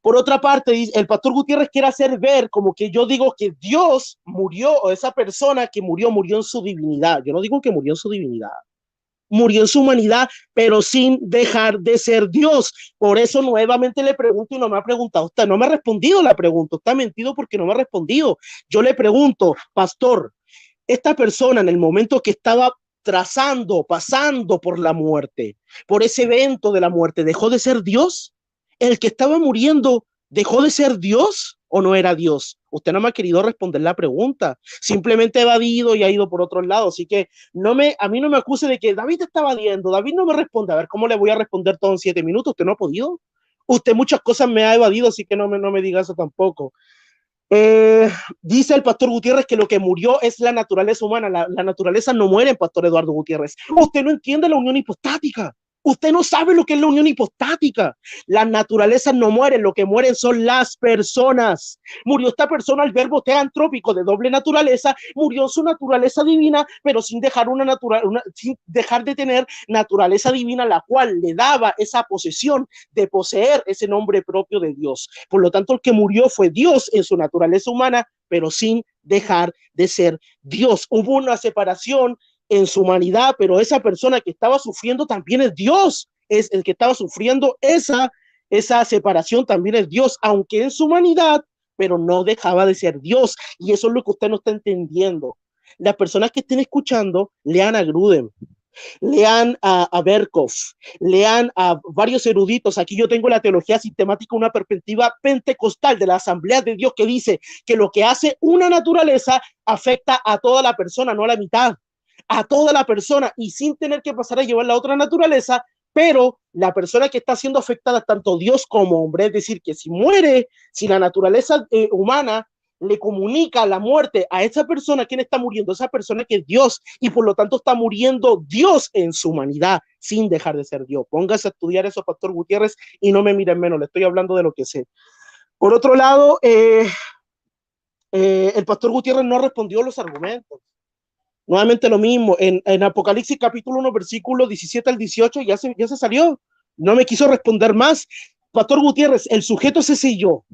Por otra parte, el Pastor Gutiérrez quiere hacer ver como que yo digo que Dios murió, o esa persona que murió en su divinidad. Yo no digo que murió en su divinidad. Murió en su humanidad, pero sin dejar de ser Dios. Por eso nuevamente le pregunto y no me ha preguntado. Usted no me ha respondido la pregunta. Usted ha mentido porque no me ha respondido. Yo le pregunto, pastor, esta persona en el momento que estaba pasando por la muerte, por ese evento de la muerte, ¿dejó de ser Dios? ¿El que estaba muriendo dejó de ser Dios o no era Dios? Usted no me ha querido responder la pregunta, simplemente ha evadido y ha ido por otro lado, así que a mí no me acuse de que David está evadiendo, David no me responde. A ver, ¿cómo le voy a responder todo en 7 minutos? Usted no ha podido, usted muchas cosas me ha evadido, así que no me diga eso tampoco. Dice el Pastor Gutiérrez que lo que murió es la naturaleza humana. La naturaleza no muere, Pastor Eduardo Gutiérrez. Usted no entiende la unión hipostática. Usted no sabe lo que es la unión hipostática. Las naturalezas no mueren, lo que mueren son las personas. Murió esta persona, el verbo teantrópico de doble naturaleza, murió su naturaleza divina, pero sin dejar sin dejar de tener naturaleza divina, la cual le daba esa posesión de poseer ese nombre propio de Dios. Por lo tanto, el que murió fue Dios en su naturaleza humana, pero sin dejar de ser Dios. Hubo una separación en su humanidad, pero esa persona que estaba sufriendo también es Dios, es el que estaba sufriendo esa esa separación también es Dios, aunque en su humanidad, pero no dejaba de ser Dios. Y eso es lo que usted no está entendiendo. Las personas que estén escuchando, lean a Grudem, lean a Berkov, lean a varios eruditos. Aquí yo tengo la teología sistemática, una perspectiva pentecostal de la Asamblea de Dios que dice que lo que hace una naturaleza afecta a toda la persona, no a la mitad, a toda la persona, y sin tener que pasar a llevar la otra naturaleza, pero la persona que está siendo afectada, tanto Dios como hombre, es decir, que si muere, si la naturaleza humana le comunica la muerte a esa persona, ¿quién está muriendo? Esa persona que es Dios, y por lo tanto está muriendo Dios en su humanidad, sin dejar de ser Dios. Póngase a estudiar eso, Pastor Gutiérrez, y no me miren menos, le estoy hablando de lo que sé. Por otro lado, el Pastor Gutiérrez no respondió los argumentos. Nuevamente lo mismo, en Apocalipsis capítulo 1, versículo 17 al 18, ya se salió, no me quiso responder más. Pastor Gutiérrez, el sujeto se selló.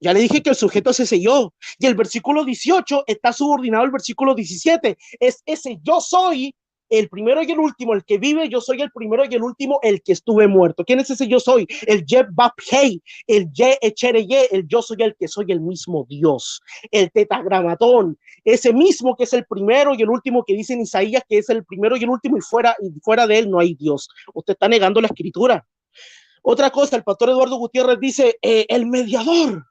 Ya le dije que el sujeto se selló. Y el versículo 18 está subordinado al versículo 17. Es ese yo soy el primero y el último, el que vive, yo soy el primero y el último, el que estuve muerto. ¿Quién es ese yo soy? El Yeb Bab Hei, el Ye Echereye, el yo soy el que soy el mismo Dios. El tetragramatón, ese mismo que es el primero y el último, que dice en Isaías que es el primero y el último, y fuera de él no hay Dios. Usted está negando la escritura. Otra cosa, el pastor Eduardo Gutiérrez dice, el mediador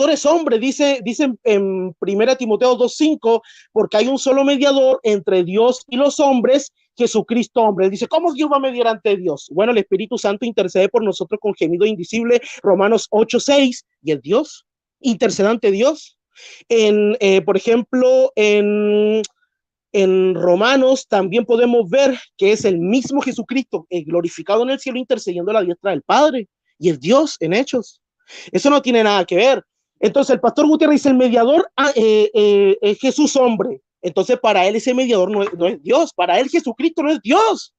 es hombre, dice en 1 Timoteo 2:5, porque hay un solo mediador entre Dios y los hombres, Jesucristo hombre. Él dice, ¿cómo Dios va a mediar ante Dios? Bueno, el Espíritu Santo intercede por nosotros con gemido indicible, Romanos 8:6, y el Dios intercede ante Dios. Por ejemplo, en Romanos también podemos ver que es el mismo Jesucristo, glorificado en el cielo, intercediendo a la diestra del Padre, y el Dios en Hechos. Eso no tiene nada que ver. Entonces el pastor Gutiérrez dice, el mediador es Jesús hombre. Entonces para él ese mediador no es Dios. Para él Jesucristo no es Dios.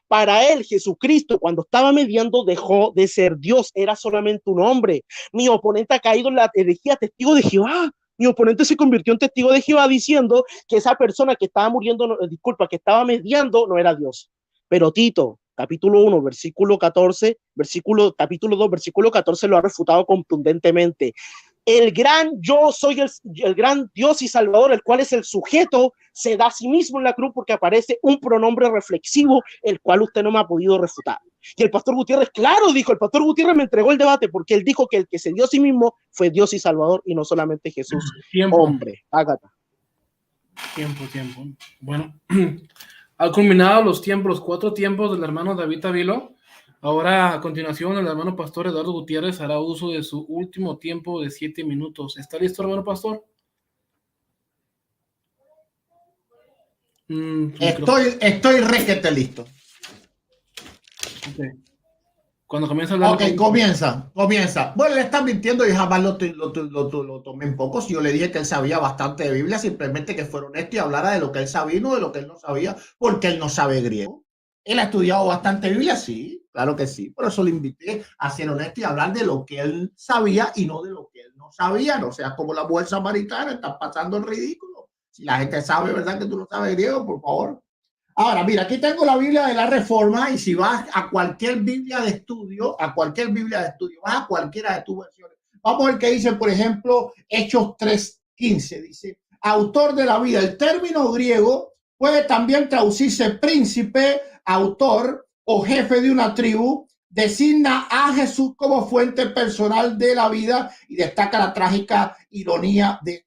Para él Jesucristo, cuando estaba mediando, dejó de ser Dios. Era solamente un hombre. Mi oponente ha caído en la herejía testigo de Jehová. Mi oponente se convirtió en testigo de Jehová diciendo que esa persona que estaba muriendo, que estaba mediando, no era Dios. Pero Tito, capítulo 1, versículo 14, capítulo 2, versículo 14, lo ha refutado contundentemente. El gran yo soy el gran Dios y Salvador, el cual es el sujeto, se da a sí mismo en la cruz porque aparece un pronombre reflexivo, el cual usted no me ha podido refutar. Y el pastor Gutiérrez, claro, dijo, el pastor Gutiérrez me entregó el debate porque él dijo que el que se dio a sí mismo fue Dios y Salvador y no solamente Jesús, hombre. Ágata. Tiempo. Bueno, ha culminado los 4 tiempos del hermano David Tavilo. Ahora, a continuación, el hermano pastor Eduardo Gutiérrez hará uso de su último tiempo de 7 minutos. ¿Está listo, hermano pastor? Estoy requete listo. Okay. Cuando comienza a hablar. Ok, comienza. Bueno, le están mintiendo y jamás lo tomé en poco. Si yo le dije que él sabía bastante de Biblia, simplemente que fuera honesto y hablara de lo que él sabía y no de lo que él no sabía, porque él no sabe griego. Él ha estudiado bastante Biblia, sí, claro que sí. Por eso le invité a ser honesto y hablar de lo que él sabía y no de lo que él no sabía. No seas como la mujer samaritana, estás pasando el ridículo. Si la gente sabe, ¿verdad?, que tú no sabes griego, por favor. Ahora, mira, aquí tengo la Biblia de la Reforma y si vas a cualquier Biblia de estudio, vas a cualquiera de tus versiones. Vamos a ver qué dice, por ejemplo, Hechos 3:15. Dice, autor de la vida. El término griego puede también traducirse príncipe, autor o jefe de una tribu. Designa a Jesús como fuente personal de la vida y destaca la trágica ironía de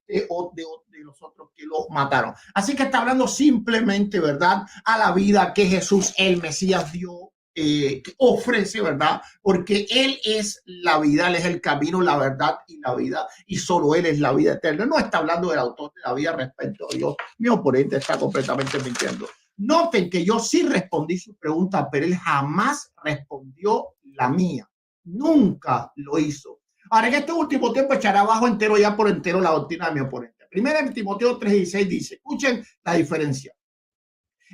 los otros que lo mataron. Así que está hablando simplemente, ¿verdad?, a la vida que Jesús, el Mesías, dio, que ofrece, ¿verdad?, porque Él es la vida, Él es el camino, la verdad y la vida, y solo Él es la vida eterna. No está hablando del autor de la vida respecto a Dios. Mi oponente está completamente mintiendo. Noten que yo sí respondí su pregunta, pero él jamás respondió la mía. Nunca lo hizo. Ahora, en este último tiempo echará abajo entero ya por entero la doctrina de mi oponente. Primero en Timoteo 3:16 dice, escuchen la diferencia.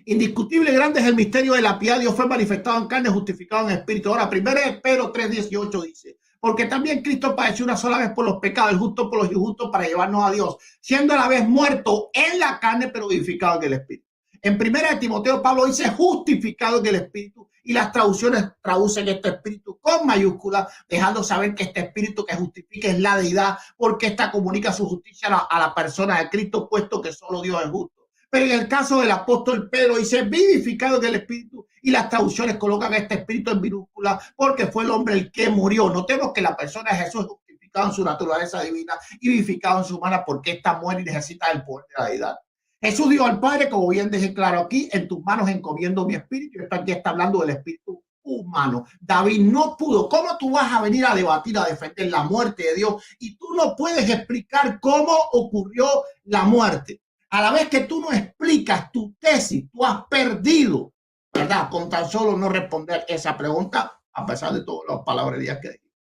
Indiscutible grande es el misterio de la piedad. Dios fue manifestado en carne, justificado en espíritu. Ahora, primero Pedro 3:18 dice, porque también Cristo padeció una sola vez por los pecados, el justo por los injustos, para llevarnos a Dios, siendo a la vez muerto en la carne, pero vivificado en el espíritu. En primera de Timoteo, Pablo dice justificado en el espíritu y las traducciones traducen este espíritu con mayúscula, dejando saber que este espíritu que justifica es la deidad, porque esta comunica su justicia a la persona de Cristo, puesto que solo Dios es justo. Pero en el caso del apóstol Pedro dice vivificado en el espíritu, y las traducciones colocan este espíritu en minúscula porque fue el hombre el que murió. Notemos que la persona de Jesús es justificado en su naturaleza divina y vivificado en su humana, porque esta muere y necesita el poder de la deidad. Jesús dijo al Padre, como bien dejé claro aquí, en tus manos encomiendo mi espíritu. Esto aquí está hablando del espíritu humano. David no pudo. ¿Cómo tú vas a venir a debatir, a defender la muerte de Dios? Y tú no puedes explicar cómo ocurrió la muerte. A la vez que tú no explicas tu tesis, tú has perdido, ¿verdad? Con tan solo no responder esa pregunta, a pesar de todas las palabrerías que dije.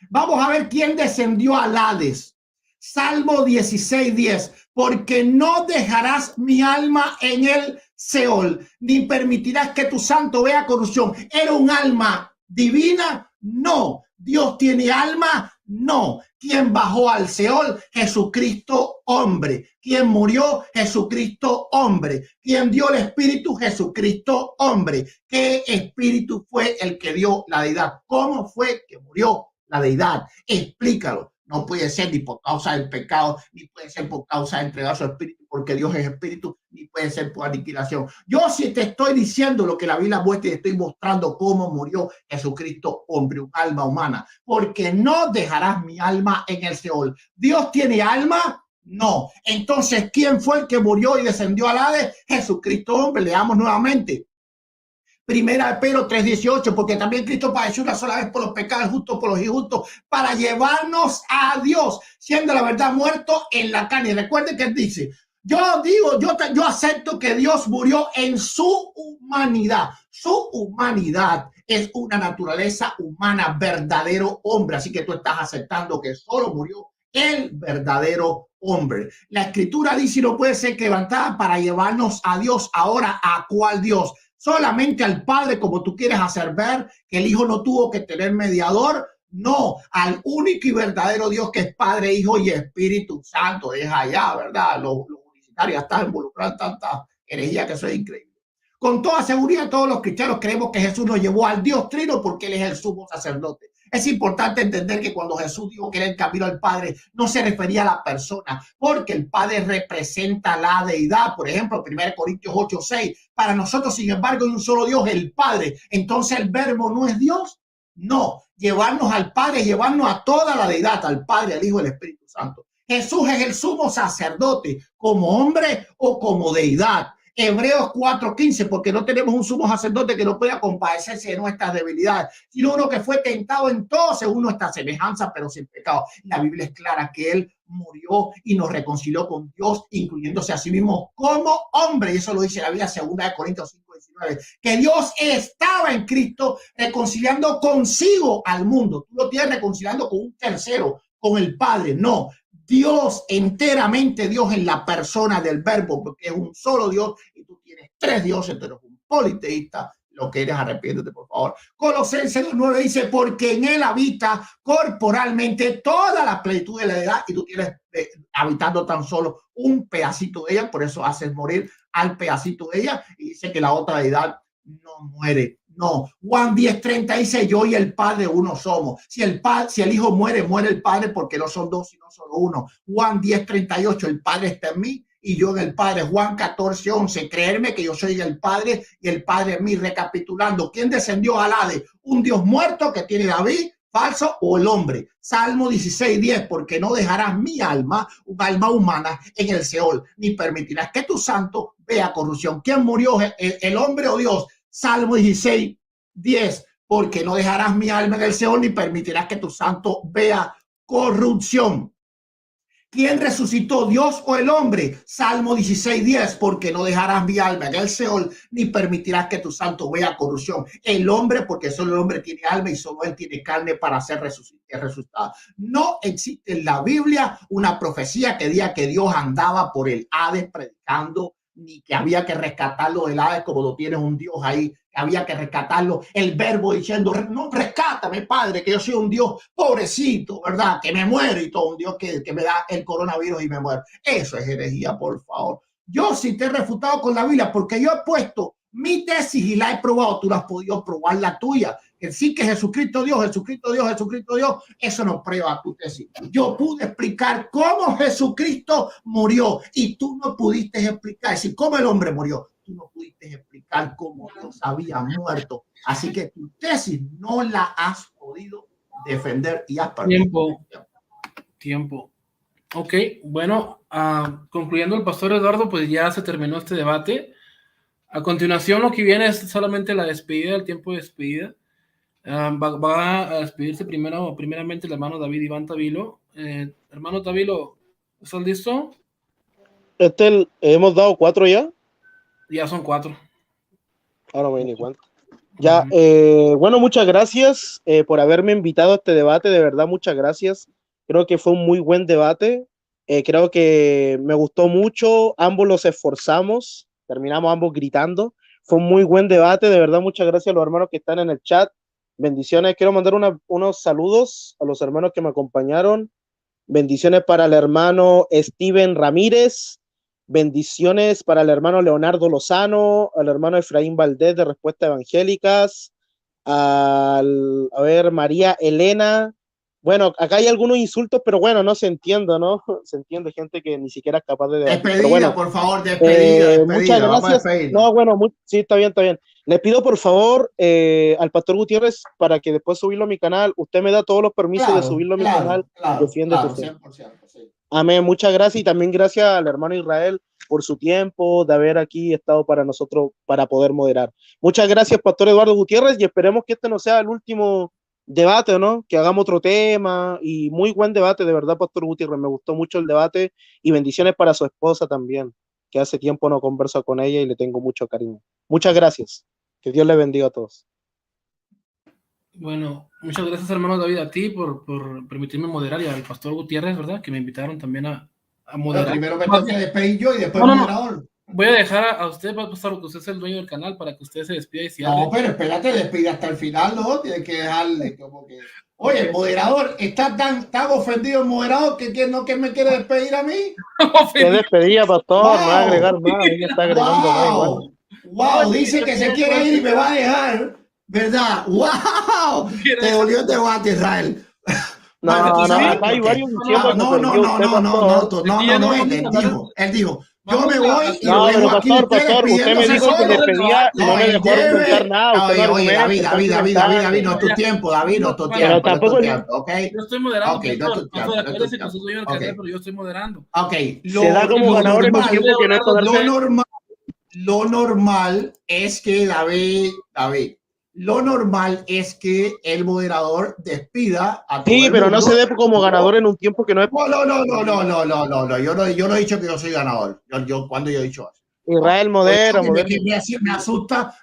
Vamos a ver quién descendió al Hades. Salmo 16:10. Porque no dejarás mi alma en el Seol, ni permitirás que tu santo vea corrupción. ¿Era un alma divina? No. ¿Dios tiene alma? No. ¿Quién bajó al Seol? Jesucristo, hombre. ¿Quién murió? Jesucristo, hombre. ¿Quién dio el espíritu? Jesucristo, hombre. ¿Qué espíritu fue el que dio la deidad? ¿Cómo fue que murió la deidad? Explícalo. No puede ser ni por causa del pecado, ni puede ser por causa de entregar su espíritu, porque Dios es espíritu, ni puede ser por aniquilación. Yo sí te estoy diciendo lo que la Biblia muestra y estoy mostrando cómo murió Jesucristo, hombre, un alma humana, porque no dejarás mi alma en el Seol. ¿Dios tiene alma? No. Entonces, ¿quién fue el que murió y descendió al Hades? Jesucristo, hombre. Leamos nuevamente. Primera de Pedro 3:18, porque también Cristo padeció una sola vez por los pecados, justo por los injustos, para llevarnos a Dios, siendo la verdad muerto en la carne. Y recuerden que él dice, yo acepto que Dios murió en su humanidad. Su humanidad es una naturaleza humana, verdadero hombre. Así que tú estás aceptando que solo murió el verdadero hombre. La escritura dice, no puede ser levantada para llevarnos a Dios. Ahora, ¿a cuál Dios? Solamente al Padre, como tú quieres hacer ver que el Hijo no tuvo que tener mediador. No, al único y verdadero Dios, que es Padre, Hijo y Espíritu Santo. Es allá, ¿verdad? Los unitarios están involucrados en tanta herejía que eso es increíble. Con toda seguridad, todos los cristianos creemos que Jesús nos llevó al Dios Trino porque Él es el sumo sacerdote. Es importante entender que cuando Jesús dijo que era el camino al Padre, no se refería a la persona, porque el Padre representa la deidad. Por ejemplo, 1 Corintios 8:6. Para nosotros, sin embargo, hay un solo Dios, el Padre. Entonces, ¿el verbo no es Dios? No. Llevarnos al Padre, llevarnos a toda la deidad, al Padre, al Hijo y al Espíritu Santo. Jesús es el sumo sacerdote, como hombre o como deidad. Hebreos 4:15, porque no tenemos un sumo sacerdote que no pueda compadecerse de nuestras debilidades, sino uno que fue tentado en todo según nuestra semejanza, pero sin pecado. La Biblia es clara que Él murió y nos reconcilió con Dios, incluyéndose a sí mismo como hombre. Y eso lo dice la Biblia, 2 Corintios 5:19, que Dios estaba en Cristo reconciliando consigo al mundo. Tú lo tienes reconciliando con un tercero, con el Padre. No. Dios, enteramente Dios en la persona del verbo, porque es un solo Dios y tú tienes tres dioses, tú eres un politeísta. Lo que eres, arrepiéntete, por favor. Colosenses 2:9 dice, porque en él habita corporalmente toda la plenitud de la deidad, y tú tienes habitando tan solo un pedacito de ella, por eso haces morir al pedacito de ella, y dice que la otra deidad no muere. No, Juan 10:30 dice, yo y el Padre uno somos. Si el Hijo muere, muere el Padre, porque no son dos, sino solo uno. Juan 10:38, el Padre está en mí y yo en el Padre. Juan 14:11, creerme que yo soy el Padre y el Padre en mí. Recapitulando, ¿quién descendió al Hades? ¿Un Dios muerto que tiene David, falso, o el hombre? Salmo 16:10, porque no dejarás mi alma, un alma humana, en el Seol, ni permitirás que tu santo vea corrupción. ¿Quién murió, el hombre o Dios? Salmo 16:10, porque no dejarás mi alma en el Seol, ni permitirás que tu santo vea corrupción. ¿Quién resucitó, Dios o el hombre? Salmo 16:10, porque no dejarás mi alma en el Seol, ni permitirás que tu santo vea corrupción. El hombre, porque solo el hombre tiene alma y solo él tiene carne para ser resucitado. No existe en la Biblia una profecía que diga que Dios andaba por el Hades predicando, ni que había que rescatarlo del Hades como lo tienes un Dios ahí, que había que rescatarlo, el verbo diciendo, no, rescátame, Padre, que yo soy un Dios pobrecito, ¿verdad? Que me muere y todo, un Dios que me da el coronavirus y me muere. Eso es herejía, por favor. Yo sí te he refutado con la Biblia, porque yo he puesto mi tesis y la he probado, tú no has podido probar la tuya. Decir que Jesucristo Dios, Jesucristo Dios, Jesucristo Dios, eso no prueba tu tesis. Yo pude explicar cómo Jesucristo murió y tú no pudiste explicar, es decir, cómo el hombre murió. Tú no pudiste explicar cómo Dios había muerto. Así que tu tesis no la has podido defender y has perdido. Tiempo. Ok, bueno, concluyendo el pastor Eduardo, pues ya se terminó este debate. A continuación lo que viene es solamente la despedida, el tiempo de despedida. Va a despedirse primeramente el hermano David Iván Tavilo. Hermano Tavilo, ¿estás listo? Hemos dado 4 ya. Ya son 4. Ahora voy ni cuenta. Ya, bueno, muchas gracias por haberme invitado a este debate, de verdad, muchas gracias. Creo que fue un muy buen debate. Creo que me gustó mucho, ambos los esforzamos, terminamos ambos gritando. Fue un muy buen debate, de verdad, muchas gracias a los hermanos que están en el chat. Bendiciones, quiero mandar unos saludos a los hermanos que me acompañaron. Bendiciones para el hermano Steven Ramírez. Bendiciones para el hermano Leonardo Lozano, al hermano Efraín Valdés de Respuestas Evangélicas, a ver, María Elena. Bueno, acá hay algunos insultos, pero bueno, no se entiende, ¿no? Se entiende gente que ni siquiera es capaz de debatir. Despedida, bueno, por favor, despedida. Muchas gracias. No, bueno, sí, está bien, está bien. Le pido por favor al pastor Gutiérrez para que después subirlo a mi canal. Usted me da todos los permisos de subirlo a mi canal. Defiende tu fe. 100%, sí. Amén, muchas gracias y también gracias al hermano Israel por su tiempo de haber aquí estado para nosotros para poder moderar. Muchas gracias, pastor Eduardo Gutiérrez, y esperemos que este no sea el último debate, ¿no? Que hagamos otro tema y muy buen debate, de verdad, pastor Gutiérrez, me gustó mucho el debate y bendiciones para su esposa también, que hace tiempo no converso con ella y le tengo mucho cariño. Muchas gracias, que Dios le bendiga a todos. Bueno, muchas gracias, hermano David, a ti por permitirme moderar y al pastor Gutiérrez, ¿verdad? Que me invitaron también a moderar. Primero me tengo que despedir yo y después moderador. Voy a dejar a usted, pastor, porque usted es el dueño del canal, para que usted se despida y si no, pero espérate, despide hasta el final, ¿no? Tienes que dejarle como que... Oye, el moderador, está tan ofendido el moderador que me quiere despedir a mí. Qué despedida, pastor, no va a agregar más, ella está agregando wow, dice que se quiere ir y me va a dejar, ¿verdad? ¡Wow! Te dolió el debate, Israel. No, acá hay varios diciendo no, él dijo, yo me voy y no, pero pastor, usted me dijo que me despedía y no me dejó argumentar nada. Oye, David, no es tu tiempo, David, no es tu tiempo. Pero tampoco ¿ok? Yo estoy moderando, pero yo estoy moderando. Ok. Se da como ganador en un tiempo que no es poderse... Lo normal es que David, lo normal es que el moderador despida a todo sí, pero no se dé como ganador en un tiempo que no es... No, yo no he dicho que yo soy ganador. ¿Cuándo yo he dicho eso? Israel modera.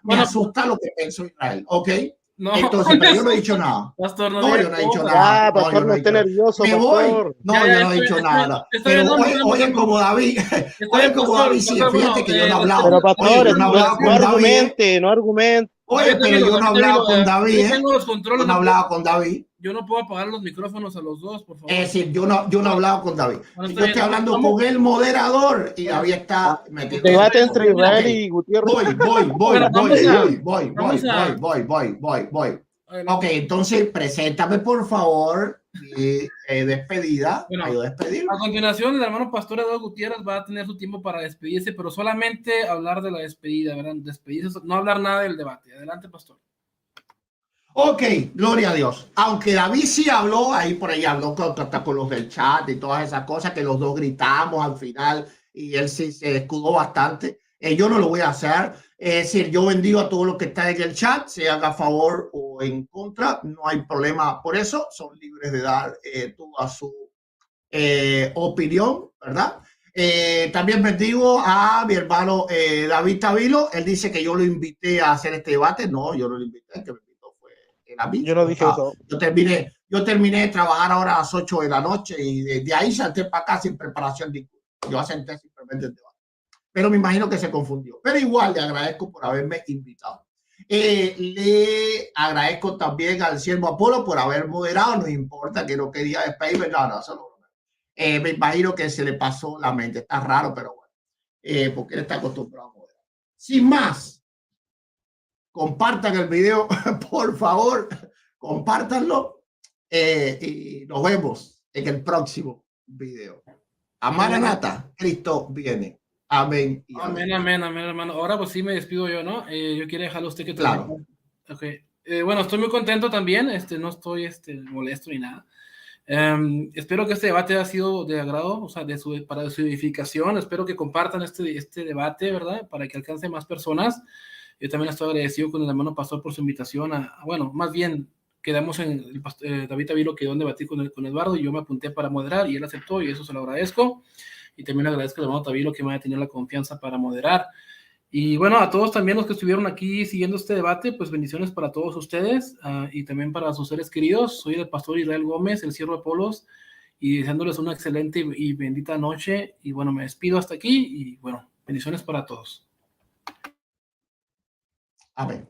Me asusta lo que pienso Israel, ¿ok? No, entonces, pero yo no he dicho nada. Pastor, yo no he dicho nada. Pastor, no esté nervioso. Me voy. No, yo no he dicho nada. Pero oye, como David, sí, fíjate que yo no he hablado. Pero pastor, no argumente. Oye, pero yo no he hablado con David. Yo no he hablado con David. Yo no puedo apagar los micrófonos a los dos, por favor. Es decir, yo no he hablado con David. Yo estoy hablando con el moderador y David está metido. Debate entre Israel y Gutiérrez. Voy. Ok, entonces preséntame por favor despedida. A continuación, el hermano pastor Eduardo Gutiérrez va a tener su tiempo para despedirse, pero solamente hablar de la despedida, ¿verdad? Despedirse, no hablar nada del debate. Adelante, pastor. Ok, gloria a Dios. Aunque David sí habló, ahí por ahí habló con los del chat y todas esas cosas que los dos gritamos al final y él sí se escudó bastante. Yo no lo voy a hacer. Es decir, yo bendigo a todos los que están en el chat, se haga a favor o en contra, no hay problema por eso, son libres de dar toda su opinión, ¿verdad? También bendigo a mi hermano David Tavilo, él dice que yo lo invité a hacer este debate, no, yo no lo invité, que me invitó fue a mí. Yo no dije eso. Yo terminé de trabajar ahora a las 8 de la noche y de ahí salté para acá sin preparación de yo asenté simplemente el debate. Pero me imagino que se confundió. Pero igual le agradezco por haberme invitado. Le agradezco también al siervo Apolo por haber moderado. No importa que no quería despedirme. No, eso no. Me imagino que se le pasó la mente. Está raro, pero bueno. Porque él está acostumbrado a moderar. Sin más, compartan el video, por favor, compártanlo y nos vemos en el próximo video. A Maranata, Cristo viene. Amén. Y amén, amén, amén, hermano. Ahora pues sí me despido yo, ¿no? Yo quiero dejarlo a usted que claro. Okay. Bueno, estoy muy contento también, no estoy molesto ni nada. Espero que este debate haya sido de agrado, o sea, para su edificación. Espero que compartan este debate, ¿verdad? Para que alcance más personas. Yo también estoy agradecido con el hermano pastor por su invitación bueno, más bien quedamos en David Avilo quedó en debatir con Eduardo y yo me apunté para moderar y él aceptó y eso se lo agradezco. Y también le agradezco al hermano Tavilo que me haya tenido la confianza para moderar. Y bueno, a todos también los que estuvieron aquí siguiendo este debate, pues bendiciones para todos ustedes y también para sus seres queridos. Soy el pastor Israel Gómez, el siervo de Apolos, y deseándoles una excelente y bendita noche. Y bueno, me despido hasta aquí y bueno, bendiciones para todos. Amén.